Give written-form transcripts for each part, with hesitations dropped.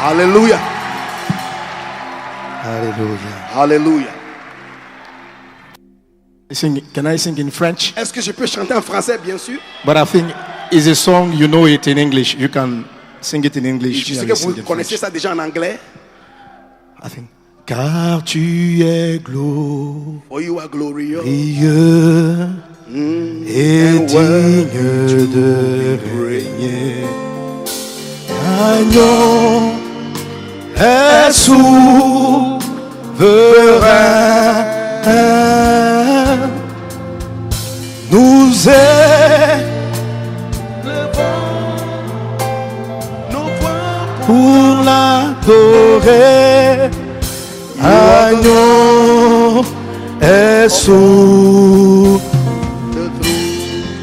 Hallelujah. Hallelujah. Hallelujah. Can I sing in French? Est-ce que je peux chanter en français, bien sûr? But I think it's a song, you know it in English. You can sing it in English. Je sais que vous connaissez ça déjà en anglais. I think. Car tu es glorieux. For you are glorious. Et digne de régner. Agneau est souverain. Nous Nos voix pour l'adorer. Agneau est souverain.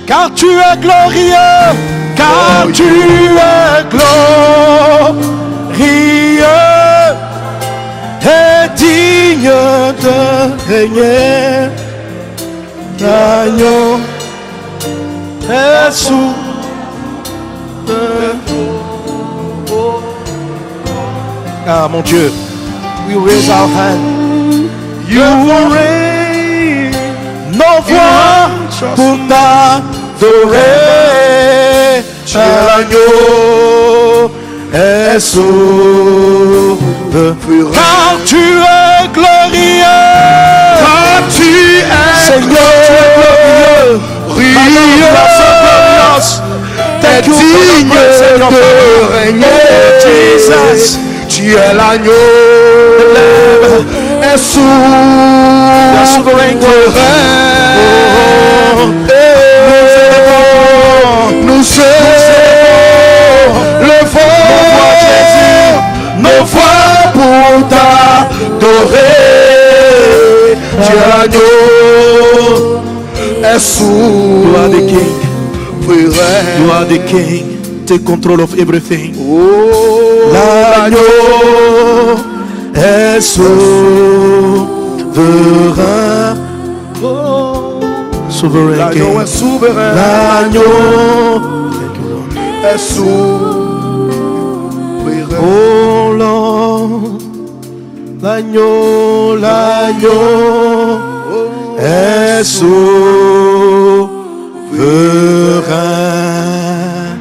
Car tu es glorieux, car tu es glorieux et digne de régner. L'agneau est souverain. Ah mon Dieu, we raise our hand. You will raise nos voix pour t'adorer. L'agneau est souverain. Car tu es glorieux, car tu es Seigneur, glorieux, t'es digne de régner. Jesus, tu es l'agneau, est souverain. Nous élevons nos voix pour t'adorer. Tu es l'agneau, est souverain. You are the king. You are the king. Take control of everything. L'agneau est souverain. Souverain. L'agneau est souverain. L'agneau est souverain. Oh Lord, l'agneau est souverain.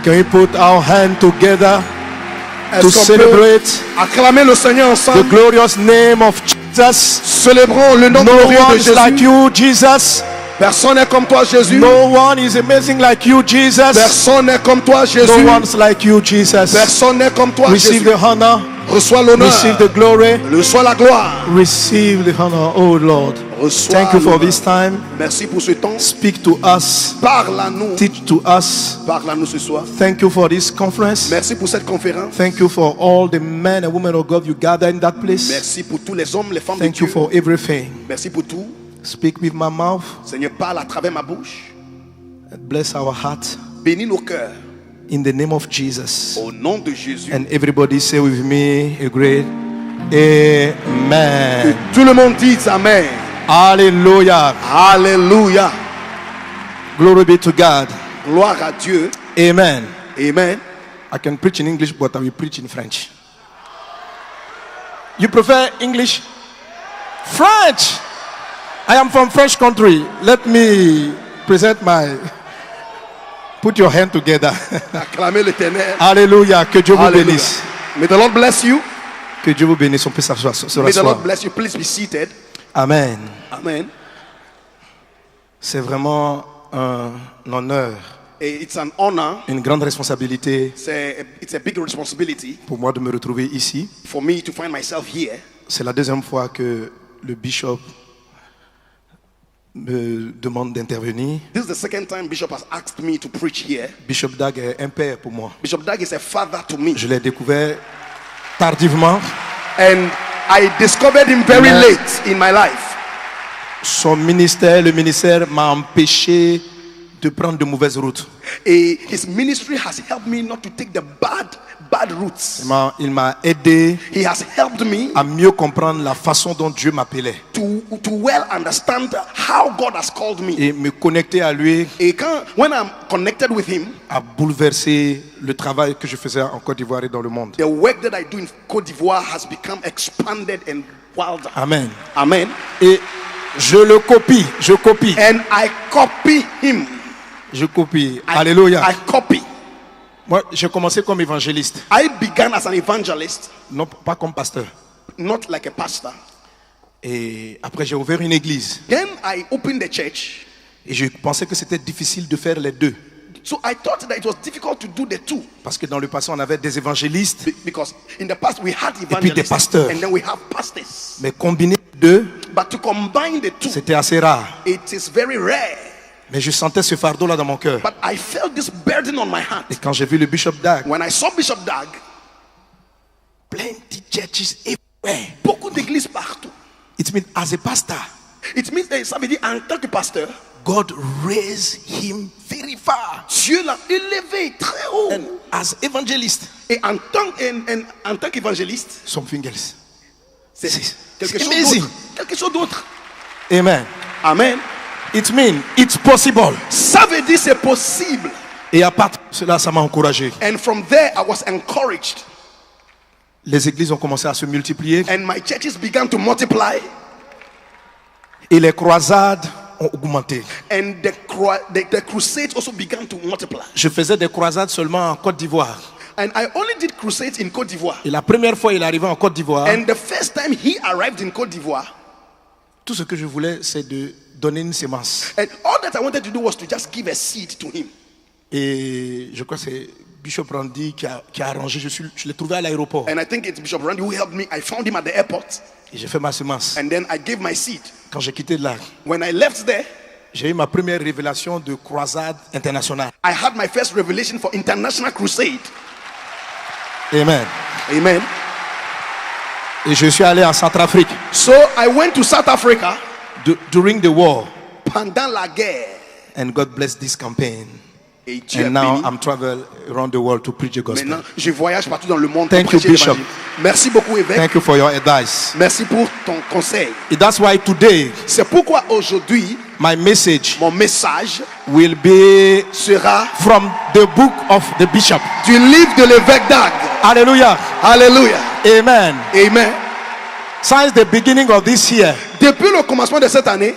Can we put our hand together to celebrate acclamer le Seigneur ensemble? the glorious name of Jesus? Célébrons le nom No glorieux de one is Jésus. like you, Jesus. Personne n'est comme toi, Jésus. No one is amazing like you, Jesus. Personne n'est comme toi, Jésus. No one's like you, Jesus. Personne n'est comme toi, Receive Jésus. the honor. Reçois l'honneur. Receive the glory. Reçois la gloire. Receive the honor, oh Lord. Reçois Thank you for l'honneur. this time. Merci pour ce temps. Speak to us. Parle à nous. Teach to us. Parle à nous ce soir. Thank you for this conference. Merci pour cette conférence. Thank you for all the men and women of God you gather in that place. Merci pour tous les hommes, les femmes Thank de you Dieu. for everything. Merci pour tout. Speak with my mouth. Seigneur, parle à travers ma bouche. And bless our heart. Bénis nos cœurs. In the name of Jesus. Au nom de Jésus. And everybody say with me a great Amen. Que tout le monde dise Amen. Hallelujah. Alléluia. Glory be to God. Gloire à Dieu. Amen. Amen. I can preach in English, but I will preach in French. You prefer English? French. I am from French country. Let me present my... Put your hand together. Acclamez l'Éternel. Alléluia. Que Dieu vous Hallelujah. bénisse. May the Lord bless you. Que Dieu vous bénisse. On peut s'asseoir. Se May the Lord rasseoir. bless you. Please be seated. Amen. Amen. C'est vraiment un honneur, It's an honor. une grande responsabilité It's a big responsibility pour moi de me retrouver ici. for me to find myself here. C'est la deuxième fois que le bishop me demande d'intervenir. This is the second time Bishop has asked me to preach here. Bishop Dag est un père pour moi. Bishop Dag is a father to me. Je l'ai découvert tardivement. And I discovered him very Amen. late in my life. Son ministère, le ministère m'a empêché de prendre de mauvaises routes. His ministry has helped me not to take the bad routes. Il m'a aidé He has helped me à mieux comprendre la façon dont Dieu m'appelait to well understand how God has called me. et me connecter à lui When I'm connected with him, a bouleversé le travail que je faisais en Côte d'Ivoire et dans le monde. the work that I do in Côte d'Ivoire has become expanded and wilder. Amen. Amen. Et je le copie, And I copy him. je copie. Alléluia. I copy. Moi, j'ai commencé comme évangéliste, I began as an evangelist, non pas comme pasteur. not like a pastor. Et après, j'ai ouvert une église. Then I opened the church. Et je pensais que c'était difficile de faire les deux. So I thought that it was difficult to do the two. Parce que dans le passé, on avait des évangélistes, Because in the past we had puis des evangelists pasteurs. and then we have pastors. mais combiner les deux, But to combine the two, c'était assez rare. it is very rare. Mais je sentais ce fardeau-là dans mon cœur. But I felt this burden on my heart. Et quand j'ai vu le Bishop Dag, When I saw Bishop Dag, plenty churches everywhere. beaucoup d'églises partout. It means as a pastor, It means, ça veut dire en tant que pasteur, God raised him very far. Dieu l'a élevé très haut. And as evangelist, Et en tant qu'évangéliste, something else. c'est quelque c'est chose amazing. d'autre. Quelque chose d'autre. Amen. Amen. It means it's possible. Ça veut dire c'est possible. Et à part de cela, ça m'a encouragé. And from there, I was encouraged. Les églises ont commencé à se multiplier And my churches began to multiply. et les croisades ont augmenté. And the crusades also began to multiply. Je faisais des croisades seulement en Côte d'Ivoire. And I only did crusades in Côte d'Ivoire. Et la première fois il est arrivé en Côte d'Ivoire, And the first time he arrived in Côte d'Ivoire, tout ce que je voulais, c'est de donner une sémence. and all that I wanted to do was to just give a seed to him. Et je crois que c'est Bishop Randy qui a arrangé. Je l'ai trouvé à l'aéroport. And I think it's Bishop Randy who helped me. I found him at the airport. Et j'ai fait ma sémence. And then I gave my seed. Quand j'ai quitté là, When I left there, j'ai eu ma première révélation de croisade internationale. I had my first revelation for international crusade. Amen. Amen. Et je suis allé en Centrafrique. So I went to South Africa During the war. pendant la guerre. And God blessed this campaign. Et Dieu a And now béni. I'm traveling around the world to preach the gospel. Maintenant, je voyage partout dans le monde Thank pour you, prêcher Bishop. l'évangile. Merci beaucoup, évêque. Thank you for your advice. Merci pour ton conseil. And that's why today C'est pourquoi aujourd'hui, my message mon message will be sera from the book of the bishop. du livre de l'évêque Dag. Hallelujah. Alléluia. Amen. Amen. Since the beginning of this year, Depuis le commencement de cette année,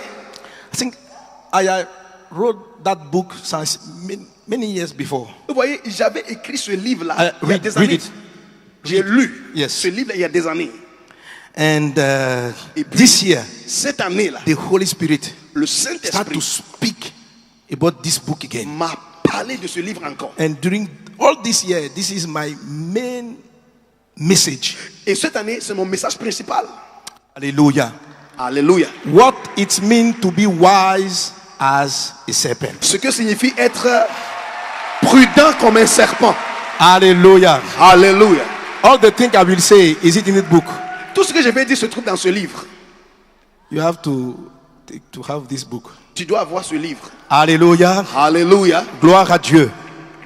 I think I wrote that book since many years before. vous voyez, j'avais écrit ce livre-là il y a des Read années. it. J'ai lu Yes. ce livre il y a des années. And Et puis, this year, cette année-là, the Holy Spirit le started Saint-Esprit to speak about this book again. m'a parlé de ce livre encore. And during all this year, this is my main message. Et cette année, c'est mon message principal. Hallelujah. Alléluia. What it means to be wise as a serpent. Ce que signifie être prudent comme un serpent. Hallelujah. Alléluia. All the things I will say, is it in the book? Tout ce que je vais dire se trouve dans ce livre. You have to have this book. Tu dois avoir ce livre. Hallelujah. Alléluia. Gloire à Dieu.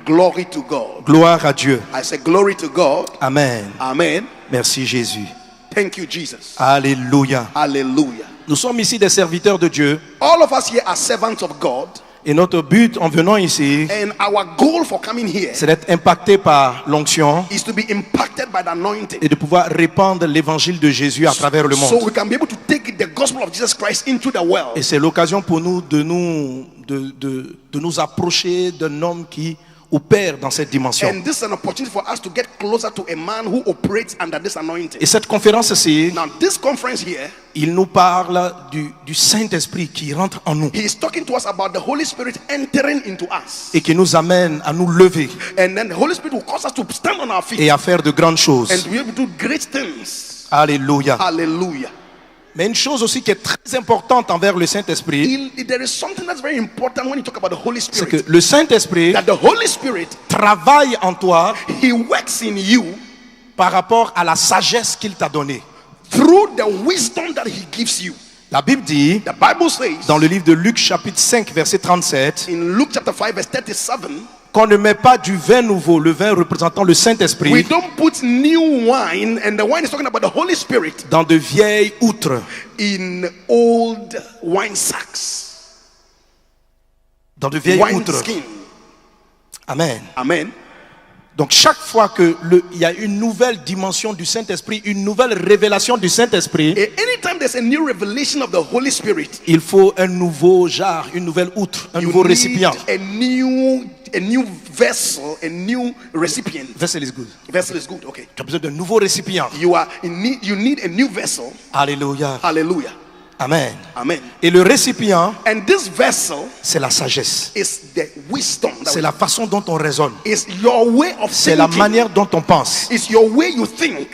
Glory to God. Gloire à Dieu. I say glory to God. Amen. Amen. Merci Jésus. Thank you, Jesus. Alléluia. Hallelujah. Nous sommes ici des serviteurs de Dieu. All of us here are servants of God. Et notre but en venant ici, And our goal for coming here c'est d'être impacté par l'onction is to be impacted by the anointing. et de pouvoir répandre l'évangile de Jésus à travers le So monde. we can be able to take the gospel of Jesus Christ into the world. Et c'est l'occasion pour nous de nous approcher d'un homme qui opère dans cette dimension. And this is an opportunity for us to get closer to a man who operates under this anointing. Et cette conférence-ci, Now, this conference here, il nous parle du Saint-Esprit qui rentre en nous he is talking to us about the Holy Spirit entering into us. et qui nous amène à nous lever And then the Holy Spirit will cause us to stand on our feet et à faire de grandes and choses. to be able to do great things. Alléluia. Hallelujah. Mais une chose aussi qui est très importante envers le Saint-Esprit, There is something that's very important when you talk about the Holy c'est que Spirit. le Saint-Esprit That the Holy Spirit, travaille en toi he works in you par rapport à la sagesse qu'il t'a donnée. through the wisdom that he gives you. La Bible dit, The Bible says dans le livre de Luc chapitre 5 verset 37, in Luke chapter 5 verse 37, qu'on ne met pas du vin nouveau, le vin représentant le we Saint-Esprit, don't put new wine, and the wine is talking about the Holy Spirit, dans de vieilles outres. in old wine sacks, Dans de vieilles wine outres. skin. Amen. Amen. Donc chaque fois que il y a une nouvelle dimension du Saint-Esprit, une nouvelle révélation du Saint-Esprit, Anytime there's a new revelation of the Holy Spirit, il faut un nouveau jarre, une nouvelle outre, un you nouveau need récipient. a new vessel, a new recipient. Vessel is good. Vessel is good. Okay. Tu as besoin d'un nouveau récipient. You need a new vessel. Alléluia. Hallelujah. Amen. Amen. Et le récipient, And this vessel c'est la sagesse. is the wisdom. C'est la façon dont on raisonne. Is your way of C'est la thinking. manière dont on pense. It's your way you think.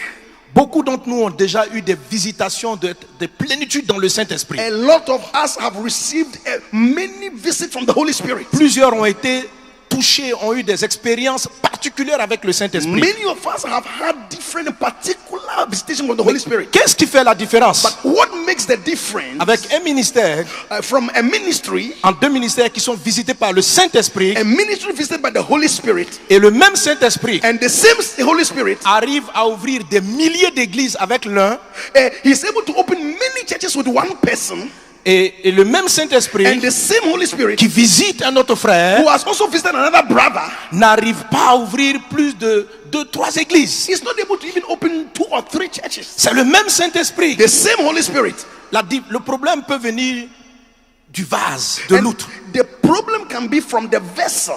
Beaucoup d'entre nous ont déjà eu des visitations de plénitude dans le Saint-Esprit. A lot of us have received many visits from the Holy Spirit. Plusieurs ont été touchés, ont eu des expériences particulières avec le Saint-Esprit. Many of us have had different particular visitations from the Holy Spirit. Qu'est-ce qui fait la différence But what makes the difference avec un ministère, from a ministry, en deux ministères qui sont visités par le Saint-Esprit, a ministry visited by the Holy Spirit, et le même Saint-Esprit and the same Holy Spirit, arrive à ouvrir des milliers d'églises avec l'un, he's able to open many churches with one person, et le même Saint-Esprit and the same Holy Spirit qui visite un autre frère who has also visited another brother n'arrive pas à ouvrir plus de 2-3 églises. is not able to even open 2 or 3 churches. C'est le même Saint-Esprit. The same Holy Spirit. Le problème peut venir du vase, de And l'outre. the problem can be from the vessel.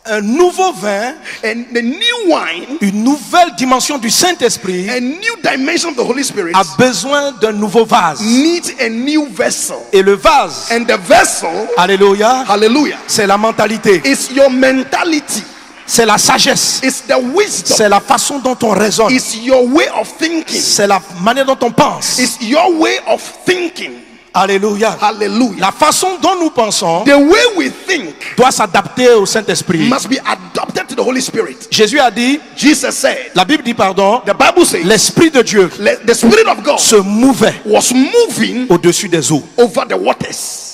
Un nouveau vin, And the new wine, une nouvelle dimension du Saint-Esprit a new dimension of the Holy Spirit, a besoin d'un nouveau vase. needs a new vessel. Et le vase, And the vessel, alléluia, hallelujah, c'est la mentalité, is your mentality, c'est la sagesse, it's the wisdom, c'est la façon dont on raisonne, it's your way of thinking, c'est la manière dont on pense. it's your way of thinking. Alléluia. Hallelujah. La façon dont nous pensons The way we think doit s'adapter au Saint-Esprit. must be adopted to the Holy Spirit. Jésus a dit, Jesus said, la Bible dit pardon, the Bible says, l'Esprit de Dieu the Spirit of God se mouvait was moving au-dessus des eaux. over the waters.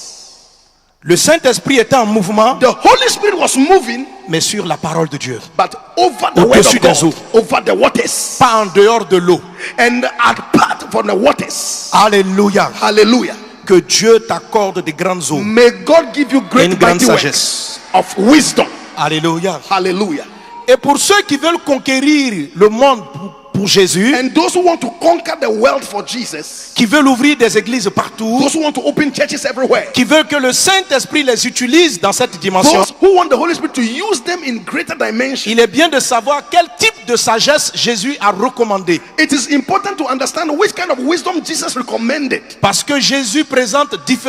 Le Saint-Esprit était en mouvement, The Holy Spirit was moving, mais sur la parole de Dieu, but over the word Au-dessus of des God, eaux. over the waters, pas en dehors de l'eau. and apart from the waters. Alléluia. Hallelujah. Que Dieu t'accorde des grandes eaux. May God give you Et great une grande mighty sagesse. works of wisdom. Alléluia. Hallelujah. Et pour ceux qui veulent conquérir le monde pour Jésus, And those who want to conquer the world for Jesus, qui veulent ouvrir des églises partout, those who want to open churches everywhere, qui veulent que le Saint-Esprit les utilise dans cette dimension, those who want the Holy Spirit to use them in greater dimension, il est bien de savoir quel type de sagesse Jésus a recommandé. it is important to understand which kind of wisdom Jesus recommended. Parce que Jésus présente,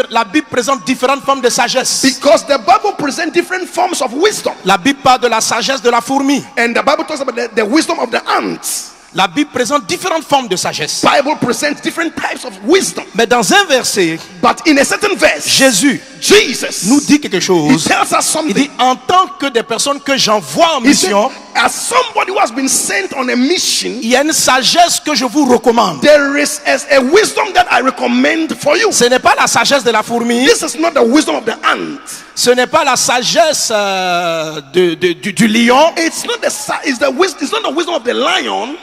la Bible présente différentes formes de sagesse. Because the Bible presents different forms of wisdom. La Bible parle de la sagesse de la fourmi. And the Bible talks about the wisdom of the ants. La Bible présente différentes formes de sagesse. Bible presents different types of wisdom. Mais dans un verset, But in a certain verse, Jésus Jesus nous dit quelque he chose. tells us Il something. dit, en tant que des personnes que j'envoie en He said, mission, as somebody who has been sent on a mission, il y a une sagesse que je vous recommande. there is a wisdom that I recommend for you. Ce n'est pas la sagesse de la fourmi. This is not the wisdom of the ant. Ce n'est pas la sagesse du lion. It's not the wisdom of the lion.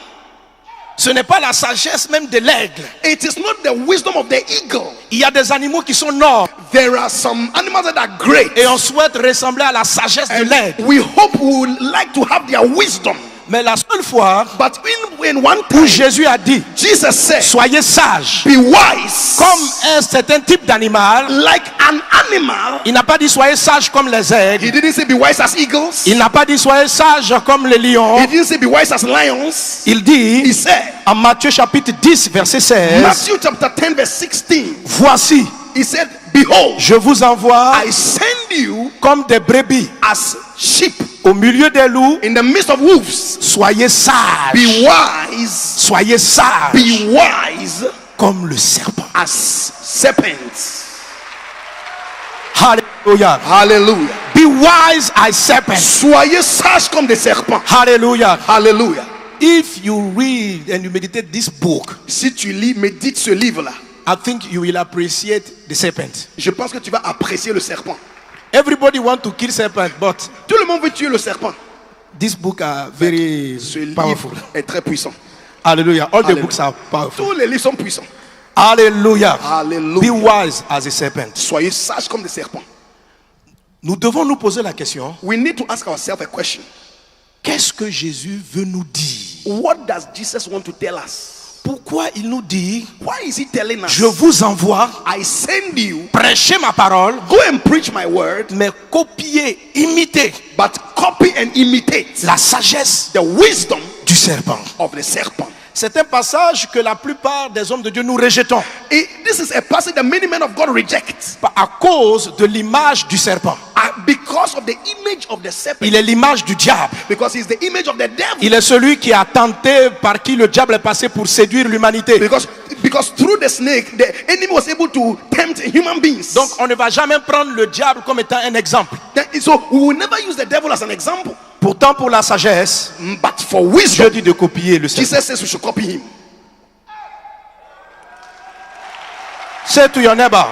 Ce n'est pas la sagesse même de l'aigle. It is not the wisdom of the eagle. Il y a des animaux qui sont nobles There are some animals that are great, et on souhaite ressembler à la sagesse de and l'aigle. we hope we would like to have their wisdom. Mais la seule fois But in one où time, Jésus a dit, Jesus said, soyez sages, be wise comme un certain type d'animal, like an animal. il n'a pas dit soyez sages comme les He aigles. didn't say be wise as eagles. Il n'a pas dit soyez sages comme les lions. He didn't say be wise as lions. Il dit He said, en Matthieu chapitre 10 verset 16, Matthew chapter 10 verse 16, voici, he said, behold, je vous envoie I send you comme des brebis as sheep au milieu des loups. in the midst of wolves. Soyez sages, Be wise, soyez sages be wise comme le serpent. as serpents. Hallelujah. Hallelujah. Be wise as serpents. Soyez sages comme des serpents. Hallelujah. Hallelujah. If you read and you meditate this book, Si tu lis, médite ce livre-là, I think you will appreciate the serpent. Je pense que tu vas apprécier le serpent. Everybody want to kill serpent, but Tout le monde veut tuer le serpent. this book are very Ce powerful. livre est très puissant. Hallelujah. All the Hallelujah. books are powerful. Tous les livres sont puissants. Hallelujah. Hallelujah. Be wise as a serpent. Soyez sages comme des serpents. Nous devons nous poser la question, We need to ask ourselves a question. qu'est-ce que Jésus veut nous dire? What does Jesus want to tell us? Pourquoi il nous dit, Why is he telling us? je vous envoie I send you, prêcher ma parole, go and preach my word, mais copier, imiter but copy and imitate la sagesse the wisdom du serpent. of the serpent. C'est un passage que la plupart des hommes de Dieu nous rejetons This is a passage that many men of God reject à cause de l'image du serpent. because of the image of the serpent. Il est l'image du diable. Because he's the image of the devil. Il est celui qui a tenté, par qui le diable est passé pour séduire l'humanité. Because through the snake, the enemy was able to tempt human beings. Donc on ne va jamais prendre le diable comme étant un exemple. So we will never use the devil as an example. Pourtant pour la sagesse, But for Dieu wisdom, dit de copier le serpent. Jesus says we should copy him. Say to your neighbor,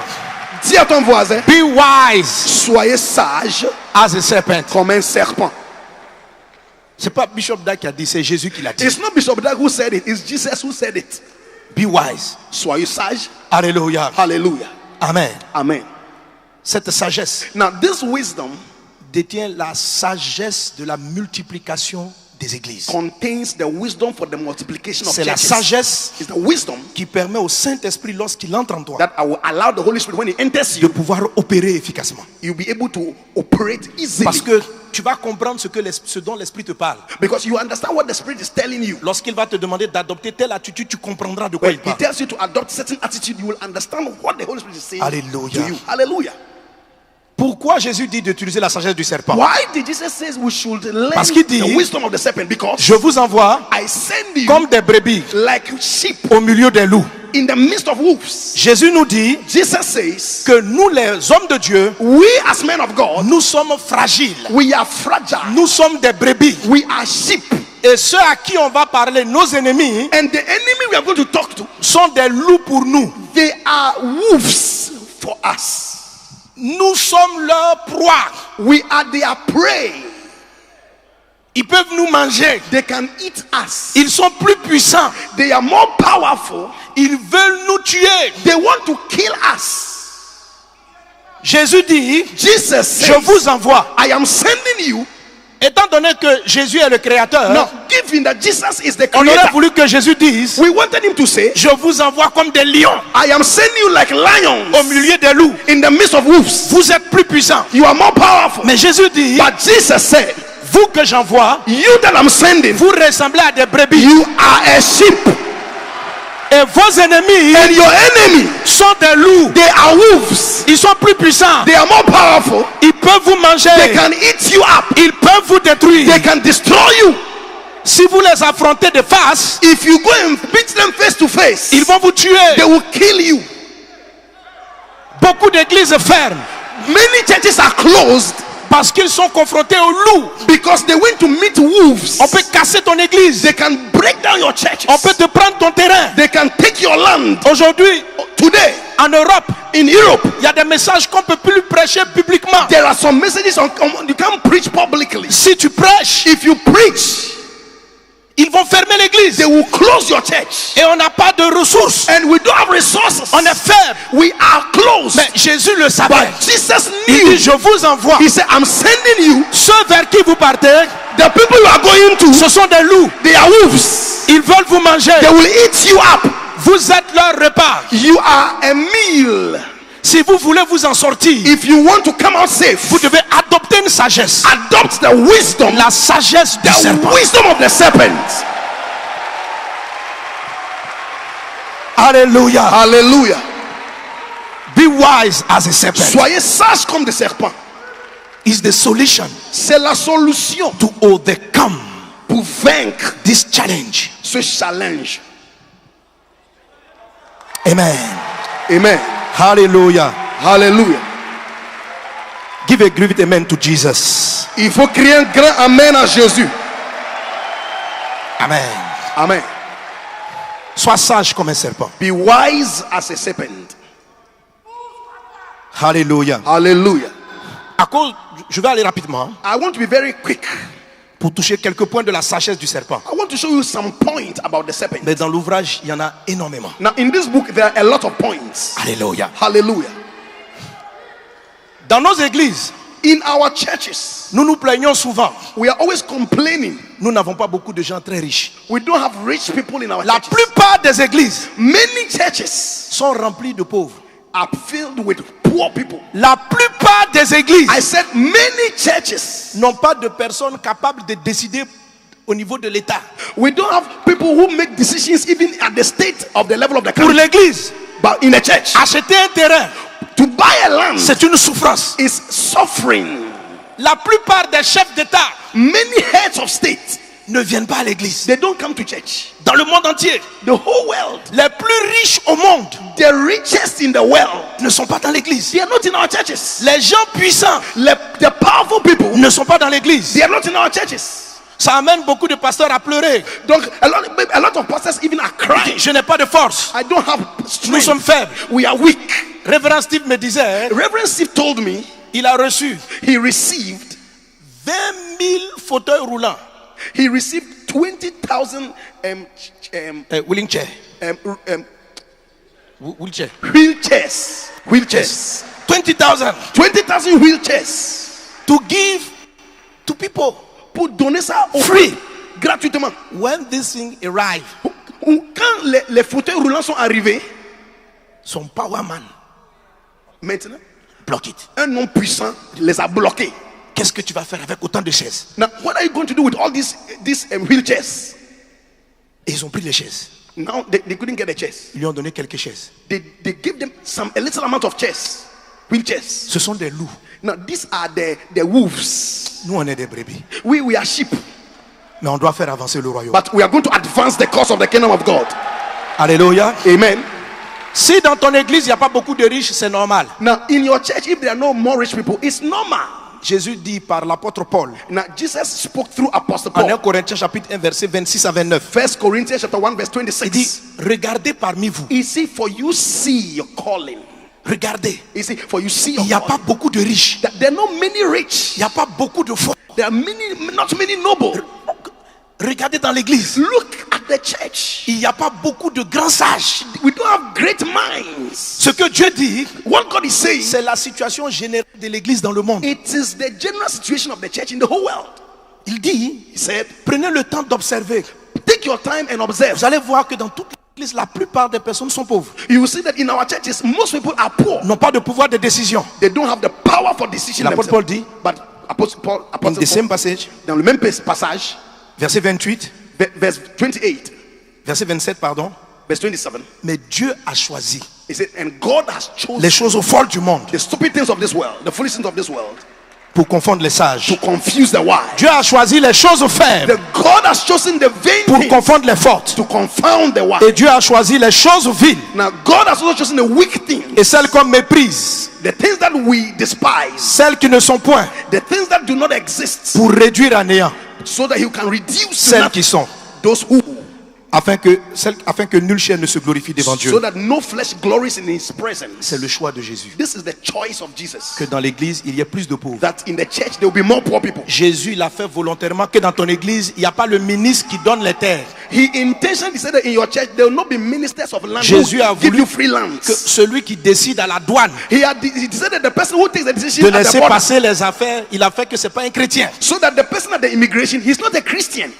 Dis à ton voisin, be wise soyez sage as a serpent. comme un serpent. C'est pas Bishop Dag qui a dit, c'est Jésus qui l'a dit. It's not Bishop Dag who said it, it's Jesus who said it. Be wise. Soyez sage. Alléluia. Hallelujah. Amen. Amen. Cette sagesse Now this wisdom détient la sagesse de la multiplication des églises. contains the wisdom for the multiplication of C'est la churches. sagesse It's the wisdom qui permet au Saint-Esprit, lorsqu'il entre en toi, that will allow the Holy Spirit when he enters de you, pouvoir opérer efficacement. you'll be able to operate easily. Parce que tu vas comprendre ce dont l'Esprit te parle. Because you understand what the Spirit is telling you. Lorsqu'il va te demander d'adopter telle attitude, tu comprendras de quoi When il he parle. tells you to adopt certain attitude, you will understand what the Holy Spirit is saying Hallelujah. to you. Hallelujah. Pourquoi Jésus dit d'utiliser la sagesse du serpent? Why did Jesus say we should learn Parce qu'il dit, the wisdom of the serpent? Because Je vous envoie I send you comme des brebis like sheep au milieu des loups. in the midst of wolves. Jésus nous dit Jesus says, que nous, les hommes de Dieu, we as men of God, nous sommes fragiles. we are fragile. Nous sommes des brebis. We are sheep. Et ceux à qui on va parler, nos ennemis, And the enemy we are going to talk to, sont des loups pour nous. they are wolves for us. Nous sommes leur proie. We are their prey. Ils peuvent nous manger. They can eat us. Ils sont plus puissants. They are more powerful. Ils veulent nous tuer. They want to kill us. Jésus dit, Jesus je says, vous envoie. I am sending you. Étant donné que Jésus est le créateur, Now, given that Jesus is the on aurait creator, voulu que Jésus dise, we wanted him to say, je vous envoie comme des lions I am sending you like au lions milieu des loups. in the midst of wolves. Vous êtes plus puissants. You are more powerful. Mais Jésus dit, But Jesus said, vous que j'envoie, you that I'm sending, vous ressemblez à des brebis. you are a sheep. Et vos ennemis And your enemy, sont des loups. they are wolves. Ils sont plus puissants. They are more powerful. Ils peuvent vous manger. They can eat you up. Ils peuvent vous détruire. They can destroy you. Si vous les affrontez de face, If you go and beat them face to face, ils vont vous tuer. they will kill you. Beaucoup d'églises ferment Many churches are closed parce qu'ils sont confrontés aux loups. because they went to meet wolves. On peut casser ton église. They can break down your churches. On peut te prendre ton terrain. They can take your land. Aujourd'hui, Today, en Europe, in Europe, il y a des messages qu'on ne peut plus prêcher publiquement. there are some messages you can't preach publicly. Si tu prêches, If you preach, ils vont fermer l'église. they will close your church. Et on n'a pas de ressources. And we don't have resources. On est faible. We are closed. Mais Jésus le savait. But Jesus Il knew. dit, je vous envoie. He said, I'm sending you. Ceux vers qui vous partez, The people you are going to, ce sont des loups. they are wolves. Ils veulent vous manger. They will eat you up. Vous êtes leur repas. You are a meal. Si vous voulez vous en sortir, If you want to come out safe, vous devez adopter une sagesse. adopt the wisdom, La sagesse du the serpent. wisdom of the serpent. Alléluia. Hallelujah. Be wise as a serpent. Soyez sages comme des serpents. Is the solution C'est la solution to overcome pour vaincre this challenge. ce challenge. Amen. Amen. Hallelujah. Hallelujah. Give a great amen to Jesus. Il faut crier un grand amen à Jésus. Amen. Amen. Sois sage comme un serpent. Be wise as a serpent. Alléluia. Hallelujah. À cause, je vais aller rapidement I want to be very quick. pour toucher quelques points de la sagesse du serpent. I want to show you some points about the serpent. Mais dans l'ouvrage, il y en a énormément. Now, in this book, there are a lot of points. Alléluia. Hallelujah. Dans nos églises, In our churches, nous nous plaignons souvent. we are always complaining. Nous n'avons pas beaucoup de gens très riches. We don't have rich people in our La churches. plupart des églises Many churches sont remplies de pauvres. are filled with poor people. La plupart des églises I said many churches. n'ont pas de personnes capables de décider au niveau de l'État. We don't have people who make decisions even at the state of the level of the Pour country. l'église, But in a church, acheter un terrain, to buy a land c'est une souffrance. is suffering. La plupart des chefs d'État Many heads of state, ne viennent pas à l'église. they don't come to church. Dans le monde entier, The whole world, les plus riches au monde the richest in the world, ne sont pas dans l'église. they are not in our churches. Les gens puissants The powerful people, ne sont pas dans l'église. they are not in our churches. Ça amène beaucoup de pasteurs à pleurer. Donc, a lot of pastors even are crying. Je n'ai pas de force. I don't have Nous sommes strength. faibles. We are weak. Révérend Steve me disait, Reverend Steve told me il a reçu he received 20 000 fauteuils roulants. 20,000 Wheeling chair. Wheelchair. wheelchairs. Wheelchairs. 20,000 20,000 wheelchairs. to give to people. Pour donner ça aux Free. gratuitement. When this thing arrive, Quand les fauteuils roulants sont arrivés, son power man maintenant, block it. un homme puissant les a bloqués. Qu'est-ce que tu vas faire avec autant de chaises? Now, what are you going to do with all these wheelchairs? Et ils ont pris les chaises. Now, they couldn't get the chairs. Ils lui ont donné quelques chaises. They gave them a little amount of chairs, wheelchairs. Ce sont des loups. Now, these are the wolves. Nous, on est des brebis. We are sheep. Mais on doit faire avancer le royaume. But we are going to advance the cause of the kingdom of God. Alléluia. Amen. Si dans ton église, il n'y a pas beaucoup de riches, c'est normal. Now, in your church, if there are no more rich people, it's normal. Jésus dit par l'apôtre Paul, Now, Jesus spoke through Apostle en 1 Paul. Corinthiens chapitre 1, verset 26 à 29. 1 Corinthians chapter 1, verse Il dit, 26. regardez parmi vous. He said, for you see your calling. Regardez. He said, for you see your Il n'y a pas calling. beaucoup de riches. There are not many rich. Il n'y a pas beaucoup de forts. There are not many noble. Regardez dans l'église. Look at the church. Il n'y a pas beaucoup de grands sages. We don't have great minds. Ce que Dieu dit, What God is saying, c'est la situation générale de l'église dans le monde. it is the general situation of the church in the whole world. Il dit, He said, prenez le temps d'observer. take your time and observe. Vous allez voir que dans toute l'église, la plupart des personnes sont pauvres. You will see that in our churches, most people are poor. N'ont pas de pouvoir de décision. They don't have the power for decision L'apôtre themselves. Paul dit, But Apostle Paul, in the same Paul, passage, dans le même passage, verset 28, verse 28, verset 27, pardon. verse 27, Mais Dieu a choisi he said, and God has chosen les choses folles du monde the stupid things of this world, the foolish things of this world, pour confondre les to sages. confuse the wise. Dieu a choisi les choses faibles The God has chosen the vain pour things confondre les fortes. to confound the wise. Et Dieu a choisi les choses viles Now, God has also chosen the weak things, et celles qu'on méprise, the things that we despise, celles qui ne sont point, the things that do not exist, pour réduire à néant so that He can reduce to celles nothing qui sont, those who, afin que nulle chair ne se glorifie devant Dieu. so that no flesh glories in His presence. C'est le choix de Jésus. This is the choice of Jesus. Que dans l'église, il y ait plus de pauvres. That in the church there will be more poor people. Jésus l'a fait volontairement que dans ton église, il n'y a pas le ministre qui donne les terres. He intentionally said that in your church there will not be ministers of land Jésus who a give voulu you free lands. Que celui qui décide à la douane He said that the person who takes the decision de at the laisser border, passer les affaires, il a fait que c'est pas un chrétien. so that the person at the immigration, he's not a Christian.